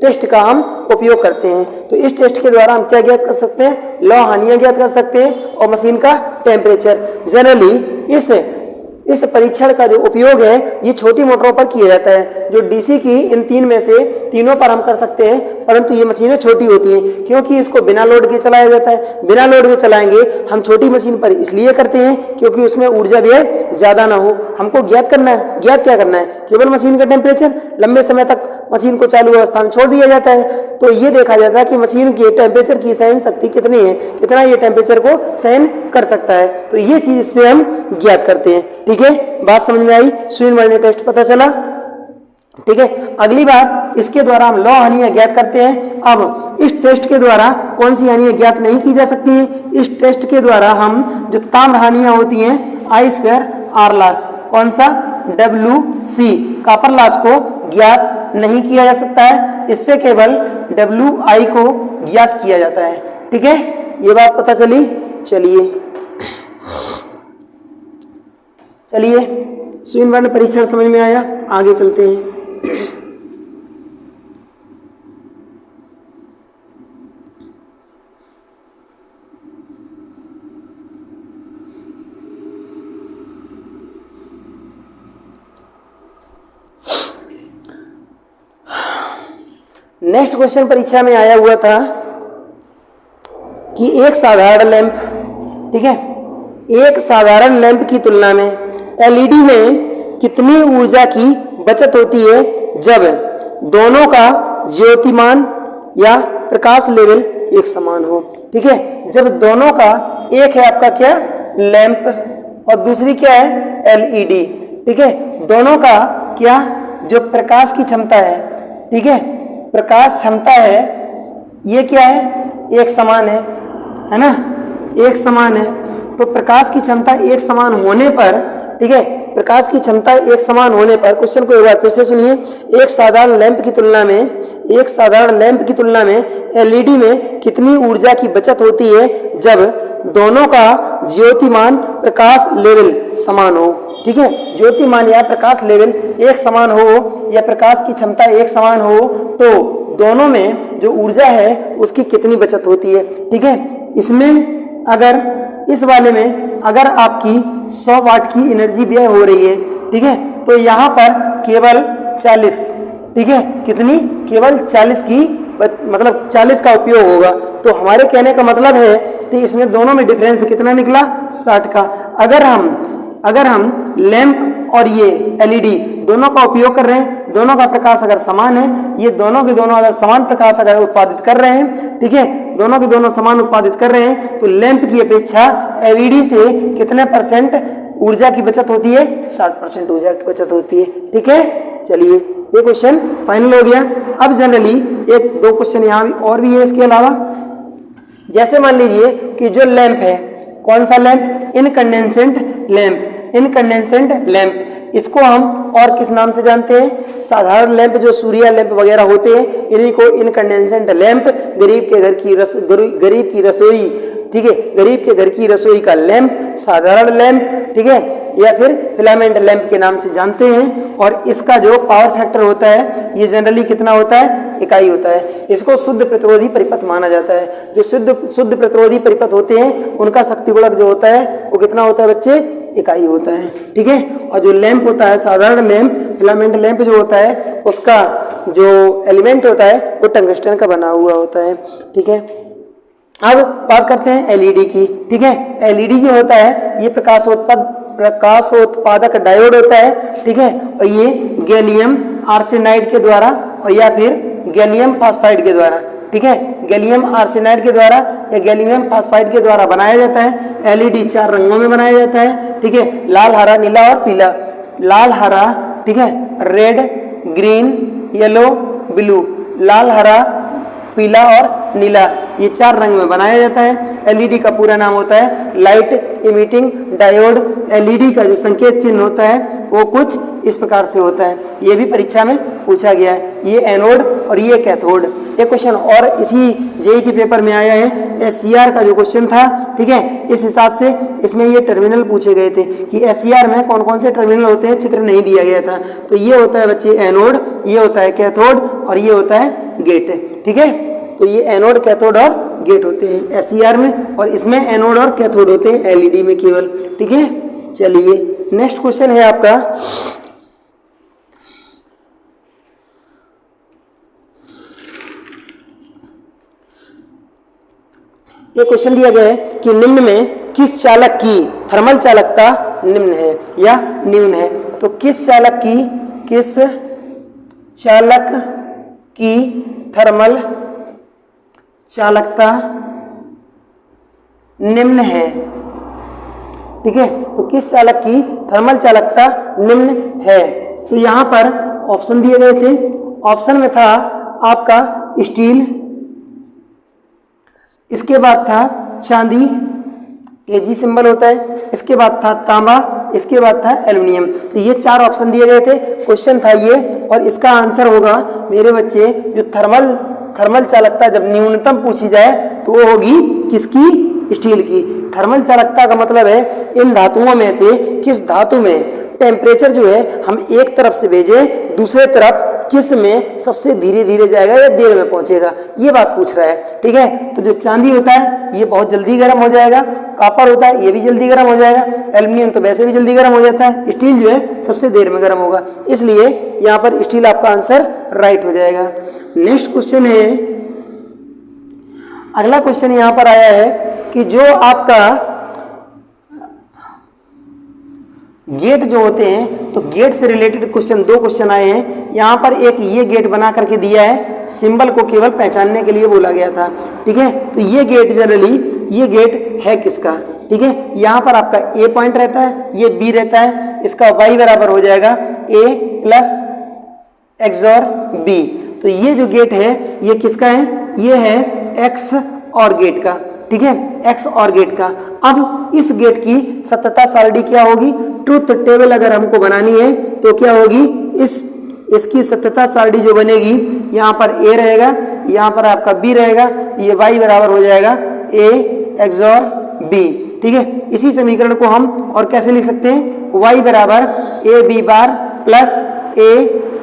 टेस्ट का हम उपयोग करते हैं। तो इस टेस्ट के द्वारा हम क्या ज्ञात कर सकते हैं, लौह हानियां ज्ञात कर सकते हैं और मशीन का टेम्परेचर। जनरली इस परीक्षण का जो उपयोग है ये छोटी मोटरों पर किया जाता है। जो डीसी की इन 3 में से तीनों पर हम कर सकते हैं, परंतु ये मशीनें छोटी होती हैं क्योंकि इसको बिना लोड के चलाया जाता है। बिना लोड के चलाएंगे हम छोटी मशीन पर इसलिए करते हैं क्योंकि उसमें ऊर्जा व्यय ज्यादा ना हो। हमको ज्ञात क्या करना है, केवल मशीन का टेम्परेचर। लंबे समय तक मशीन को चालू अवस्था में छोड़ दिया जाता है तो ये देखा जाता है कि मशीन की टेम्परेचर की सहन शक्ति कितनी है, कितना ये टेम्परेचर को सहन कर सकता है। तो ये चीज इससे हम ज्ञात करते हैं, ठीक है। बात समझ में आई, शून्य वर्ण टेस्ट पता चला। ठीक है। अगली बात, इसके द्वारा हम लौ हानियां ज्ञात करते हैं। अब इस टेस्ट के द्वारा कौन सी हानियां ज्ञात नहीं की जा सकती है? इस टेस्ट के द्वारा हम जो ताम्र हानियां होती हैं I2R लॉस, कौन सा? WC कॉपर लॉस को ज्ञात नहीं किया जा सकता है, इससे केवल WI को ज्ञात किया जाता है। ठीक है, ये बात पता चली। चलिए शून्य वर्ण परीक्षण समझ में आया, आगे चलते हैं। नेक्स्ट क्वेश्चन परीक्षा में आया हुआ था कि एक साधारण लैंप, ठीक है, एक साधारण लैंप की तुलना में एलईडी में कितनी ऊर्जा की बचत होती है जब दोनों का ज्योतिमान या प्रकाश लेवल एक समान हो। ठीक है, जब दोनों का, एक है आपका क्या? लैंप, और दूसरी क्या है? एलईडी। ठीक है, दोनों का क्या? जो प्रकाश की क्षमता है, ठीक है, प्रकाश क्षमता है, ये क्या है? एक समान है ना, एक समान है। तो प्रकाश की क्षमता एक समान होने पर, ठीक है, प्रकाश की क्षमता एक समान होने पर, क्वेश्चन को एक बार फिर से सुनिए, एक साधारण लैंप की तुलना में एलईडी में कितनी ऊर्जा की बचत होती है जब दोनों का ज्योतिमान प्रकाश लेवल समान हो। ठीक है, ज्योतिमान या प्रकाश लेवल एक समान हो या प्रकाश की क्षमता एक समान हो, तो दोनों में जो ऊर्जा है उसकी कितनी बचत होती है। ठीक है, इसमें अगर इस वाले में अगर आपकी 100 वाट की एनर्जी व्यय हो रही है, ठीक है, तो यहाँ पर केवल 40, ठीक है, कितनी? केवल 40 की, मतलब 40 का उपयोग होगा। तो हमारे कहने का मतलब है कि इसमें दोनों में डिफरेंस कितना निकला? 60 का। अगर हम लैंप और ये एलईडी दोनों का उपयोग कर रहे हैं, दोनों का प्रकाश अगर समान है, ये दोनों के दोनों अगर समान प्रकाश अगर उत्पादित कर रहे हैं, ठीक है, दोनों के दोनों समान उत्पादित कर रहे हैं, तो लैंप की अपेक्षा एलईडी से कितने % ऊर्जा की बचत होती है? 60% ऊर्जा की बचत होती है। ठीक है, चलिए ये क्वेश्चन फाइनल हो गया। अब जनरली एक दो क्वेश्चन यहाँ और भी है इसके अलावा। जैसे मान लीजिए कि जो लैंप है, कौन सा लैंप? इनकंडेंसेंट लैंप, इसको हम और किस नाम से जानते हैं? साधारण लैंप जो सूर्य लैंप वगैरह होते हैं, इन्हीं को इनकंडेंसेंट लैंप, गरीब के घर की रसोई, ठीक है, गरीब के घर की रसोई का लैंप, साधारण लैंप, ठीक है, या फिर फिलामेंट लैंप के नाम से जानते हैं। और इसका जो पावर फैक्टर होता है, ये जनरली कितना होता है? इकाई होता है। इसको शुद्ध प्रतिरोधी परिपथ माना जाता है। जो शुद्ध प्रतिरोधी परिपथ होते हैं, उनका शक्ति गुणक जो होता है वो कितना होता है बच्चे? इकाई होता है। ठीक है, और जो लैंप होता है, साधारण लैंप, फिलामेंट लैंप जो होता है, उसका जो एलिमेंट होता है वो टंगस्टन का बना हुआ होता है। ठीक है, अब बात करते हैं एलईडी की। ठीक है, एलईडी जो होता है ये प्रकाशोत्पादक डायोड होता है। ठीक है, और ये गैलियम आर्सेनाइड के द्वारा और या फिर गैलियम फास्फाइड के द्वारा, ठीक है, गैलियम आर्सेनाइड के द्वारा या गैलियम फास्फाइड के द्वारा बनाया जाता है। एलईडी 4 रंगों में बनाया जाता है। ठीक है, लाल, हरा, नीला और पीला। लाल, हरा, ठीक है, रेड, ग्रीन, येलो, ब्लू, लाल, हरा, पीला और नीला, ये 4 रंग में बनाया जाता है। एलईडी का पूरा नाम होता है लाइट इमिटिंग डायोड। एलईडी का जो संकेत चिन्ह होता है वो कुछ इस प्रकार से होता है। ये भी परीक्षा में पूछा गया है, ये एनोड और ये कैथोड। एक क्वेश्चन और इसी जेईई के पेपर में आया है, एससीआर का जो क्वेश्चन था, ठीक है, इस हिसाब से इसमें ये टर्मिनल पूछे गए थे कि एससीआर में कौन कौन से टर्मिनल होते हैं, चित्र नहीं दिया गया था। तो ये होता है बच्चे एनोड, ये होता है कैथोड और ये होता है गेट। ठीक है, तो ये एनोड, कैथोड और गेट होते हैं एससीआर में, और इसमें एनोड और कैथोड होते हैं एलईडी में केवल। ठीक है, चलिए नेक्स्ट क्वेश्चन है आपका, ये क्वेश्चन दिया गया है कि निम्न में किस चालक की थर्मल चालकता निम्न है या न्यून है। तो किस चालक की थर्मल चालकता निम्न है। ठीक है, तो किस चालक की थर्मल चालकता निम्न है। तो यहाँ पर ऑप्शन दिए गए थे। ऑप्शन में था आपका स्टील, इसके बाद था चांदी, एजी सिंबल होता है, इसके बाद था तांबा, इसके बाद था एल्युमिनियम। तो ये 4 ऑप्शन दिए गए थे, क्वेश्चन था ये, और इसका आंसर होगा मेरे बच्चे जो थर्मल चालकता जब न्यूनतम पूछी जाए तो वो होगी किसकी? स्टील की। थर्मल चालकता का मतलब है इन धातुओं में से किस धातु में टेम्परेचर जो है हम एक तरफ से भेजें दूसरे तरफ किस में सबसे धीरे धीरे जाएगा या देर में पहुंचेगा, ये बात पूछ रहा है। ठीक है, तो जो चांदी होता है ये बहुत जल्दी गर्म हो जाएगा, कॉपर होता है ये भी जल्दी गर्म हो जाएगा, एल्युमिनियम तो वैसे भी जल्दी गर्म हो जाता है, स्टील जो है सबसे देर में गर्म होगा, इसलिए यहाँ पर स्टील आपका आंसर राइट हो जाएगा। नेक्स्ट क्वेश्चन है, अगला क्वेश्चन यहाँ पर आया है कि जो आपका गेट जो होते हैं, तो गेट से रिलेटेड क्वेश्चन 2 क्वेश्चन आए हैं। यहाँ पर एक ये गेट बना करके दिया है, सिंबल को केवल पहचानने के लिए बोला गया था। ठीक है, तो ये गेट जनरली ये गेट है किसका? ठीक है, यहाँ पर आपका ए पॉइंट रहता है, ये बी रहता है, इसका वाई बराबर हो जाएगा ए प्लस एक्सॉर बी। तो ये जो गेट है ये किसका है? ये है एक्स और गेट का। ठीक है, एक्स और गेट का। अब इस गेट की सत्यता सारणी क्या होगी? ट्रुथ टेबल अगर हमको बनानी है तो क्या होगी? इसकी सत्यता सारणी जो बनेगी, यहाँ पर ए रहेगा, यहाँ पर आपका बी रहेगा, ये वाई बराबर हो जाएगा ए एक्सॉर बी। ठीक है, इसी समीकरण को हम और कैसे लिख सकते हैं? वाई बराबर a b bar plus a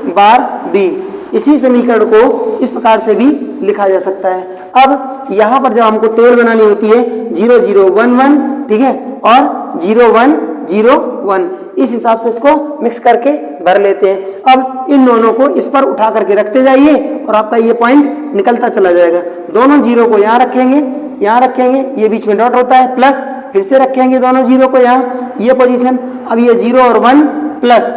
bar b. इसी समीकरण को इस प्रकार से भी लिखा जा सकता है। अब यहाँ पर जब हमको टेबल बनानी होती है 0 0 1 1, ठीक है, और 0 1 0 1, इस हिसाब से इसको मिक्स करके भर लेते हैं। अब इन दोनों को इस पर उठा करके रखते जाइए और आपका ये पॉइंट निकलता चला जाएगा। दोनों जीरो को यहाँ रखेंगे, यहाँ रखेंगे, ये बीच में डॉट होता है, प्लस फिर से रखेंगे दोनों जीरो को यहाँ, ये पोजीशन। अब ये 0 और 1 प्लस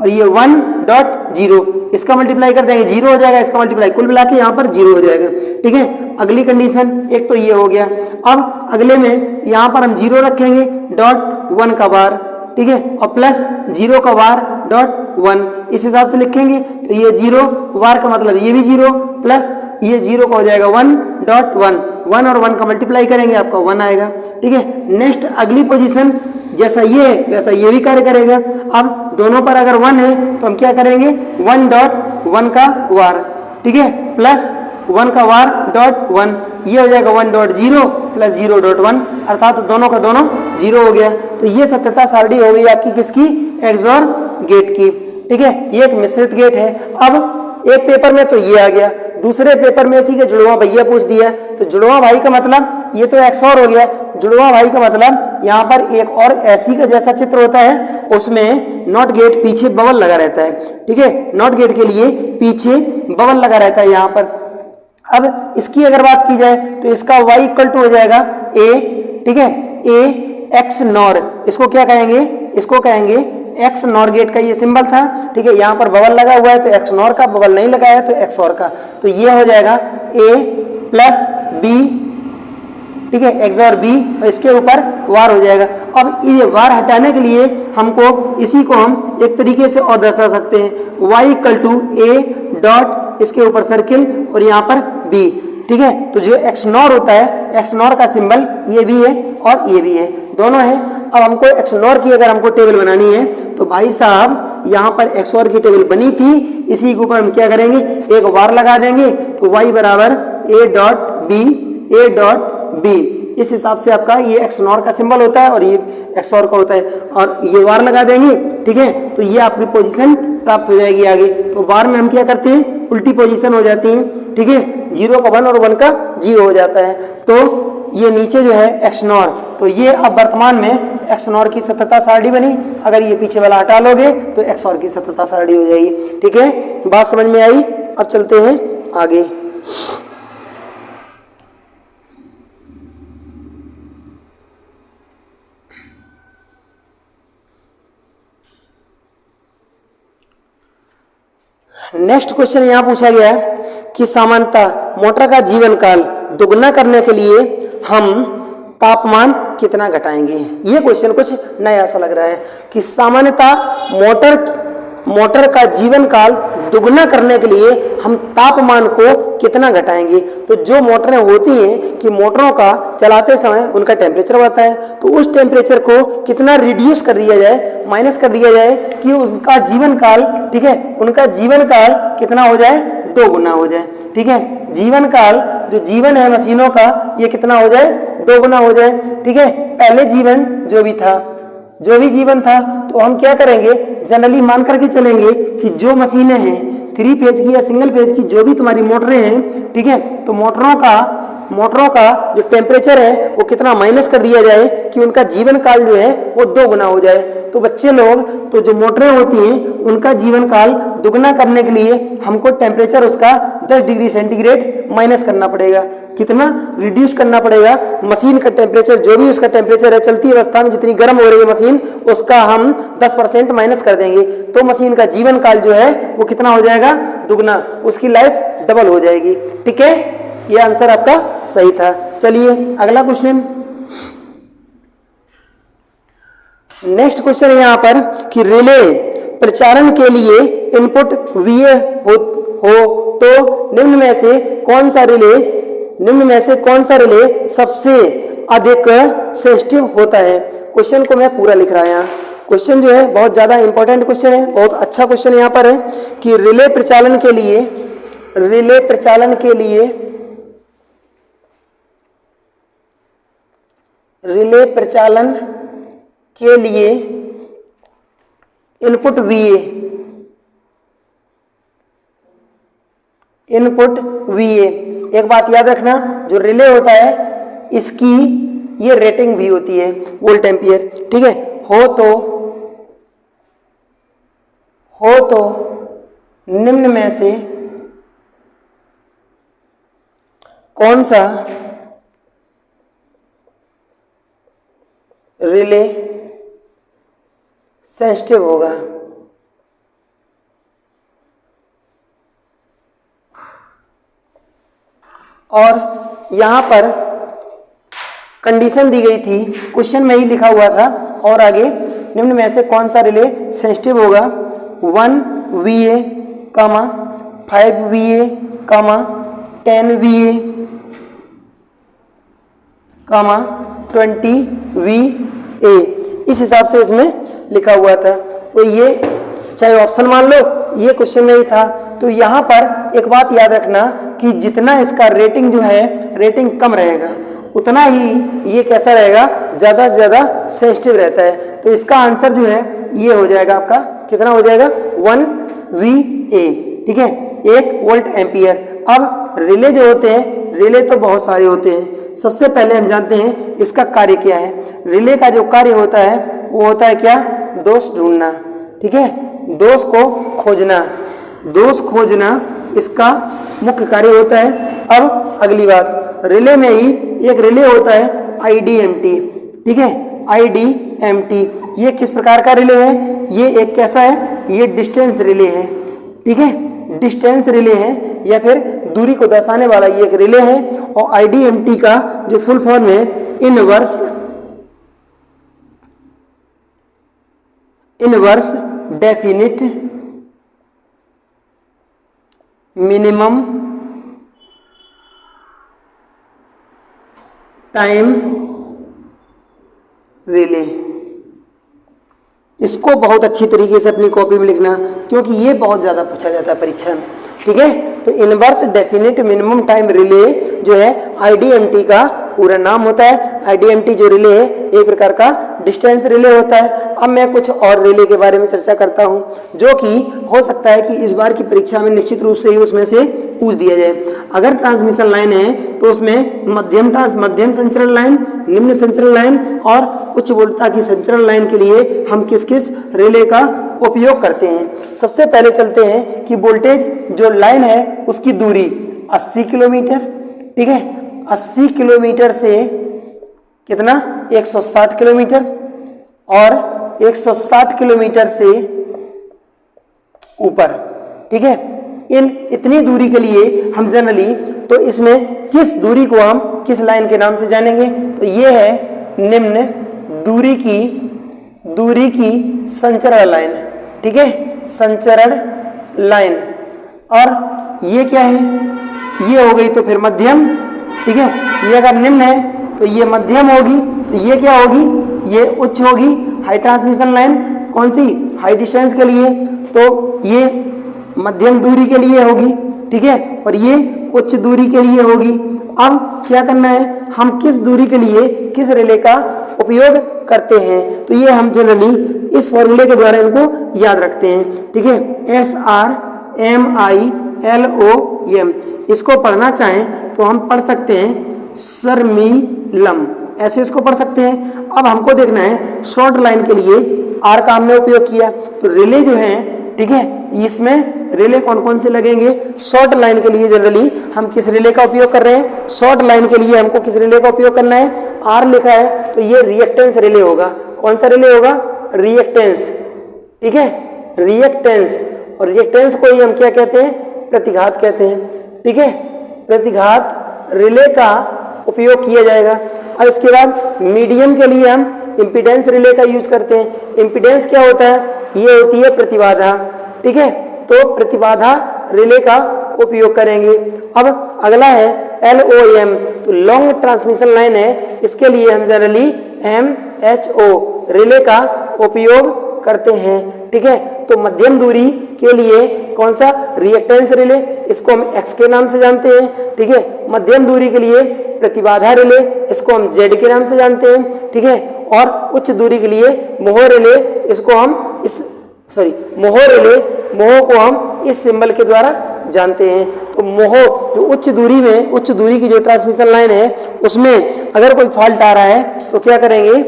और ये 1 डॉट 0, इसका मल्टीप्लाई कर देंगे 0 हो जाएगा, इसका मल्टीप्लाई कुल मिला के यहाँ पर 0 हो जाएगा। ठीक है, अगली कंडीशन एक तो ये हो गया। अब अगले में यहाँ पर हम 0 रखेंगे डॉट 1 का बार, ठीक है, और प्लस 0 का बार डॉट 1, इस हिसाब से लिखेंगे। तो ये 0 बार का मतलब ये भी 0 प्लस ये 0 का हो जाएगा 1 डॉट 1, 1 और 1 का मल्टीप्लाई करेंगे आपका 1 आएगा। ठीक है, नेक्स्ट अगली पोजीशन जैसा ये है वैसा ये भी कार्य करेगा। अब दोनों पर अगर 1 है तो हम क्या करेंगे? 1 डॉट 1 का वार, ठीक है, प्लस 1 का वार डॉट 1, ये हो जाएगा 1 डॉट 0 प्लस 0 डॉट 1, अर्थात दोनों का दोनों 0 हो गया। तो ये सत्यता सारणी हो गई आपकी किसकी? एक्सॉर गेट की। ठीक है, ये एक मिश्रित गेट है। अब एक पेपर में तो ये आ गया, दूसरे पेपर में इसी के जुड़वा भैया पूछ दिया, तो जुड़वा भाई का मतलब ये तो एक्सॉर हो गया, जुड़वा भाई का मतलब यहाँ पर एक और ऐसी का जैसा चित्र होता है, उसमें नॉट गेट पीछे बबल लगा रहता है। ठीक है, नॉट गेट के लिए पीछे बबल लगा रहता है यहाँ पर। अब इसकी अगर बात की जाए तो इसका y इक्वल टू हो जाएगा a, ठीक है, a एक्स नॉर, इसको क्या कहेंगे? इसको कहेंगे एक्स नॉर गेट का ये सिंबल था। ठीक है, यहाँ पर बबल लगा हुआ है तो एक्स नॉर का, बबल नहीं लगा है तो एक्स और का, तो ये हो जाएगा a प्लस बी, ठीक है, एक्स और बी, और इसके ऊपर वार हो जाएगा। अब ये वार हटाने के लिए हमको इसी को हम एक तरीके से और दर्शा सकते हैं, y equal to a dot इसके ऊपर सर्किल और यहाँ पर b। ठीक है, तो जो एक्स नॉर होता है, एक्स नॉर का सिंबल ये भी है और ये भी है, दोनों है। अब हमको एक्स नॉर की अगर हमको टेबल बनानी है तो भाई साहब यहाँ पर एक्स नॉर की टेबल बनी थी, इसी के ऊपर हम क्या करेंगे? एक वार लगा देंगे, तो y बराबर a dot b, a dot b, इस हिसाब से आपका ये एक्स नॉर का सिंबल होता है और ये एक्स और का होता है, और ये वार लगा देंगे। ठीक है, तो ये आपकी पोजीशन प्राप्त हो जाएगी आगे। तो वार में हम क्या करते हैं? उल्टी पोजीशन हो जाती है। ठीक है, 0 का 1 और 1 का 0 हो जाता है। तो ये नीचे जो है एक्स नॉर, तो ये अब वर्तमान में एक्स नॉर की सत्यता सारणी बनी। अगर ये पीछे वाला हटा लोगे तो एक्स नॉर की सत्यता सारणी हो जाएगी। ठीक है, बात समझ में आई? अब चलते हैं आगे। नेक्स्ट क्वेश्चन यहाँ पूछा गया है कि सामान्यतः मोटर का जीवन काल दुगना करने के लिए हम तापमान कितना घटाएंगे? ये क्वेश्चन कुछ नया सा लग रहा है कि सामान्यतः मोटर मोटर का जीवन काल दुगना करने के लिए हम तापमान को कितना घटाएंगे। तो जो मोटरें होती हैं कि मोटरों का चलाते समय उनका टेम्परेचर बढ़ता है, तो उस टेम्परेचर को कितना रिड्यूस कर दिया जाए, माइनस कर दिया जाए कि उसका जीवन काल, ठीक है, उनका जीवन काल कितना हो जाए, 2 गुना हो जाए। ठीक है, जीवन काल जो जीवन है मशीनों का ये कितना हो जाए, 2 गुना हो जाए। ठीक है, पहले जीवन जो भी जीवन था तो हम क्या करेंगे, जनरली मान करके चलेंगे कि जो मशीनें हैं 3 फेज की या सिंगल फेज की जो भी तुम्हारी मोटरें हैं, ठीक है, तो मोटरों का जो टेम्परेचर है वो कितना माइनस कर दिया जाए कि उनका जीवन काल जो है वो 2 गुना हो जाए। तो बच्चे लोग, तो जो मोटरें होती हैं उनका जीवन काल दुगना करने के लिए हमको टेम्परेचर उसका 10 डिग्री सेंटीग्रेड माइनस करना पड़ेगा। कितना रिड्यूस करना पड़ेगा, मशीन का टेम्परेचर, जो भी उसका टेम्परेचर है चलती अवस्था में जितनी गर्म हो रही है मशीन, उसका हम 10% माइनस कर देंगे तो मशीन का जीवन काल जो है वो कितना हो जाएगा, दुगना, उसकी लाइफ डबल हो जाएगी। ठीक है, ये आंसर आपका सही था। चलिए अगला क्वेश्चन, नेक्स्ट क्वेश्चन है यहाँ पर कि रिले प्रचारण के लिए इनपुट VA हो तो निम्न में से कौन सा रिले सबसे अधिक सेंसिटिव होता है। क्वेश्चन को मैं पूरा लिख रहा हूं यहाँ। क्वेश्चन जो है बहुत ज्यादा इंपॉर्टेंट क्वेश्चन है, बहुत अच्छा क्वेश्चन यहाँ पर है कि रिले प्रचालन के लिए इनपुट VA, एक बात याद रखना, जो रिले होता है इसकी ये रेटिंग भी होती है वोल्ट एम्पियर। ठीक है, हो तो निम्न में से कौन सा रिले सेंसिटिव होगा। और यहां पर कंडीशन दी गई थी, क्वेश्चन में ही लिखा हुआ था, और आगे निम्न में से कौन सा रिले सेंसिटिव होगा, 1 VA, 5 VA, 10 VA, 20 VA, इस हिसाब से इसमें लिखा हुआ था। तो ये चाहे ऑप्शन मान लो, ये क्वेश्चन में ही था। तो यहाँ पर एक बात याद रखना कि जितना इसका रेटिंग जो है, रेटिंग कम रहेगा उतना ही ये कैसा रहेगा, ज्यादा से ज्यादा सेंसिटिव रहता है। तो इसका आंसर जो है ये हो जाएगा आपका, कितना हो जाएगा, 1 VA। ठीक है, 1 वोल्ट एम्पियर। अब रिले जो होते हैं, रिले तो बहुत सारे होते हैं। सबसे पहले हम जानते हैं इसका कार्य क्या है। रिले का जो कार्य होता है वो होता है क्या, दोष ढूंढना। ठीक है, दोष को खोजना इसका मुख्य कार्य होता है। अब अगली बात, रिले में ही एक रिले होता है IDMT। ठीक है, IDMT ये किस प्रकार का रिले है, ये एक कैसा है, ये डिस्टेंस रिले है। ठीक है, डिस्टेंस रिले है या फिर दूरी को दर्शाने वाला ये एक रिले है। और IDMT का जो फुल फॉर्म है, inverse definite minimum time relay. इसको बहुत अच्छी तरीके से अपनी कॉपी में लिखना, क्योंकि ये बहुत ज्यादा पूछा जाता है परीक्षा में। ठीक है, तो inverse definite minimum time relay जो है IDMT का पूरा नाम होता है। IDMT जो रिले है एक प्रकार का डिस्टेंस रिले होता है। अब मैं कुछ और रिले के बारे में चर्चा करता हूं, जो कि हो सकता है कि इस बार की परीक्षा में निश्चित रूप से ही उसमें से पूछ दिया जाए। अगर ट्रांसमिशन लाइन है तो उसमें मध्यम संचरण लाइन, निम्न संचरण लाइन और उच्च वोल्टता की संचरण लाइन के लिए हम किस किस रिले का उपयोग करते हैं। सबसे पहले चलते हैं कि वोल्टेज जो लाइन है उसकी दूरी 80 किलोमीटर। ठीक है, 80 किलोमीटर से कितना, 160 किलोमीटर, और 160 किलोमीटर से ऊपर। ठीक है, इतनी दूरी के लिए हम जनरली, तो इसमें किस दूरी को हम किस लाइन के नाम से जानेंगे, तो ये है निम्न दूरी की संचरण लाइन। ठीक है, संचरण लाइन। और ये क्या है, ये हो गई तो फिर मध्यम, ठीक है। ये अगर निम्न है तो ये मध्यम होगी, तो ये क्या होगी, ये उच्च होगी। हाई ट्रांसमिशन लाइन कौन सी, हाई डिस्टेंस के लिए, तो ये मध्यम दूरी के लिए होगी, ठीक है, और ये उच्च दूरी के लिए होगी। अब क्या करना है, हम किस दूरी के लिए किस रिले का उपयोग करते हैं, तो ये हम जनरली इस फॉर्मूले के द्वारा इनको याद रखते हैं, ठीक है। SRMILOM, इसको पढ़ना चाहें तो हम पढ़ सकते हैं सर्मिलम, ऐसे इसको पढ़ सकते हैं। अब हमको देखना है शॉर्ट लाइन के लिए आर का हमने उपयोग किया, तो रिले जो है, ठीक है, इसमें रिले कौन कौन से लगेंगे। शॉर्ट लाइन के लिए जनरली हम किस रिले का उपयोग कर रहे हैं, शॉर्ट लाइन के लिए हमको किस रिले का उपयोग करना है, आर लिखा है तो ये रिएक्टेंस रिले होगा। कौन सा रिले होगा, रिएक्टेंस, ठीक है, रिएक्टेंस। और रिएक्टेंस को ही हम क्या कहते हैं, प्रतिघात कहते हैं, ठीक है, प्रतिघात रिले का उपयोग किया जाएगा। अब इसके बाद मीडियम के लिए हम इंपीडेंस रिले का यूज करते हैं। इंपीडेंस क्या होता है, ये होती है प्रतिबाधा, ठीक है, तो प्रतिबाधा रिले का उपयोग करेंगे। अब अगला है LOM, तो लॉन्ग ट्रांसमिशन लाइन है, इसके लिए हम जनरली MHO रिले का उपयोग करते हैं, ठीक है। तो मध्यम दूरी के लिए कौन सा, रिएक्टेंस रिले, इसको हम X के नाम से जानते हैं, ठीक है। मध्यम दूरी के लिए प्रतिबाधा रिले, इसको हम Z के नाम से जानते हैं, ठीक है। और उच्च दूरी के लिए मोह रिले, इसको हम मोह रिले, मोह को हम इस सिंबल के द्वारा जानते हैं। तो मोह जो उच्च दूरी में, उच्च दूरी की जो ट्रांसमिशन लाइन है उसमें अगर कोई फॉल्ट आ रहा है तो क्या करेंगे,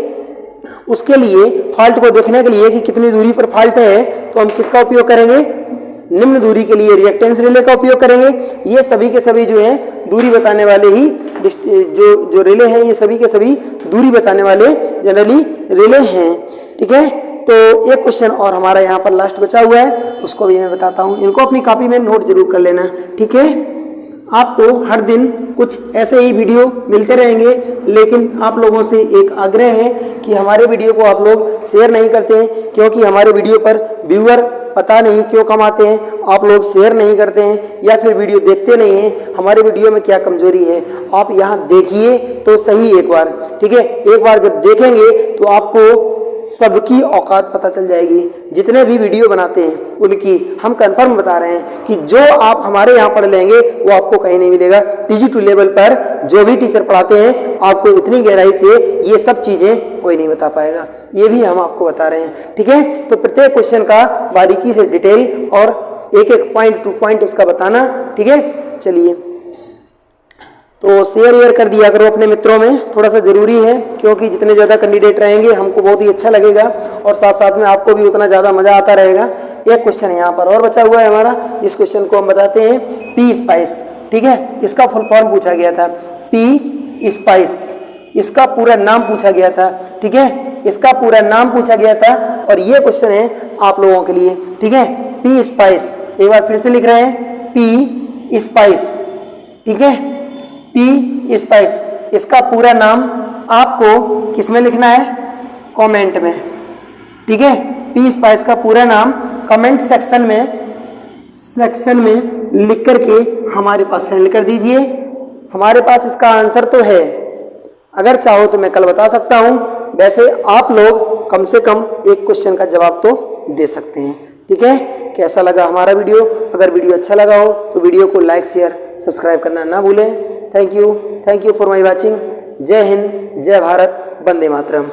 उसके लिए फॉल्ट को देखने के लिए कि कितनी दूरी पर फॉल्ट है, तो हम किसका उपयोग करेंगे, निम्न दूरी के लिए रिएक्टेंस रिले का उपयोग करेंगे। ये सभी के सभी जो है दूरी बताने वाले ही जो रिले हैं, ये सभी के सभी दूरी बताने वाले जनरली रिले हैं, ठीक है। तो एक क्वेश्चन और हमारा यहाँ पर लास्ट बचा हुआ है, उसको भी मैं बताता हूँ, इनको अपनी कॉपी में नोट जरूर कर लेना, ठीक है। आपको हर दिन कुछ ऐसे ही वीडियो मिलते रहेंगे, लेकिन आप लोगों से एक आग्रह है कि हमारे वीडियो को आप लोग शेयर नहीं करते हैं, क्योंकि हमारे वीडियो पर व्यूअर पता नहीं क्यों कम आते हैं, आप लोग शेयर नहीं करते हैं या फिर वीडियो देखते नहीं हैं। हमारे वीडियो में क्या कमजोरी है, आप यहाँ देखिए तो सही एक बार, ठीक है। एक बार जब देखेंगे तो आपको सबकी औकात पता चल जाएगी। जितने भी वीडियो बनाते हैं उनकी हम कंफर्म बता रहे हैं कि जो आप हमारे यहाँ पढ़ लेंगे वो आपको कहीं नहीं मिलेगा। TG2 लेवल पर जो भी टीचर पढ़ाते हैं आपको इतनी गहराई से ये सब चीजें कोई नहीं बता पाएगा, ये भी हम आपको बता रहे हैं, ठीक है। तो प्रत्येक क्वेश्चन का बारीकी से डिटेल और एक एक पॉइंट टू पॉइंट उसका बताना, ठीक है। चलिए, तो शेयर कर दिया करो अपने मित्रों में, थोड़ा सा जरूरी है, क्योंकि जितने ज़्यादा कैंडिडेट रहेंगे हमको बहुत ही अच्छा लगेगा और साथ साथ में आपको भी उतना ज़्यादा मज़ा आता रहेगा। एक क्वेश्चन यहाँ पर और बचा हुआ है हमारा, इस क्वेश्चन को हम बताते हैं पी स्पाइस, ठीक है। इसका फुल फॉर्म पूछा गया था, पी स्पाइस, इसका पूरा नाम पूछा गया था, ठीक है, इसका पूरा नाम पूछा गया था और ये क्वेश्चन है आप लोगों के लिए, ठीक है। पी स्पाइस, एक बार फिर से लिख रहे हैं, पी स्पाइस, ठीक है, पी स्पाइस, इसका पूरा नाम आपको किस में लिखना है, कमेंट में, ठीक है। पी स्पाइस का पूरा नाम कमेंट सेक्शन में लिख करके हमारे पास सेंड कर दीजिए। हमारे पास इसका आंसर तो है, अगर चाहो तो मैं कल बता सकता हूं, वैसे आप लोग कम से कम एक क्वेश्चन का जवाब तो दे सकते हैं, ठीक है। कैसा लगा हमारा वीडियो, अगर वीडियो अच्छा लगा हो तो वीडियो को लाइक शेयर सब्सक्राइब करना ना भूलें। Thank you for my watching. जय हिंद, जय भारत, वंदे मातरम।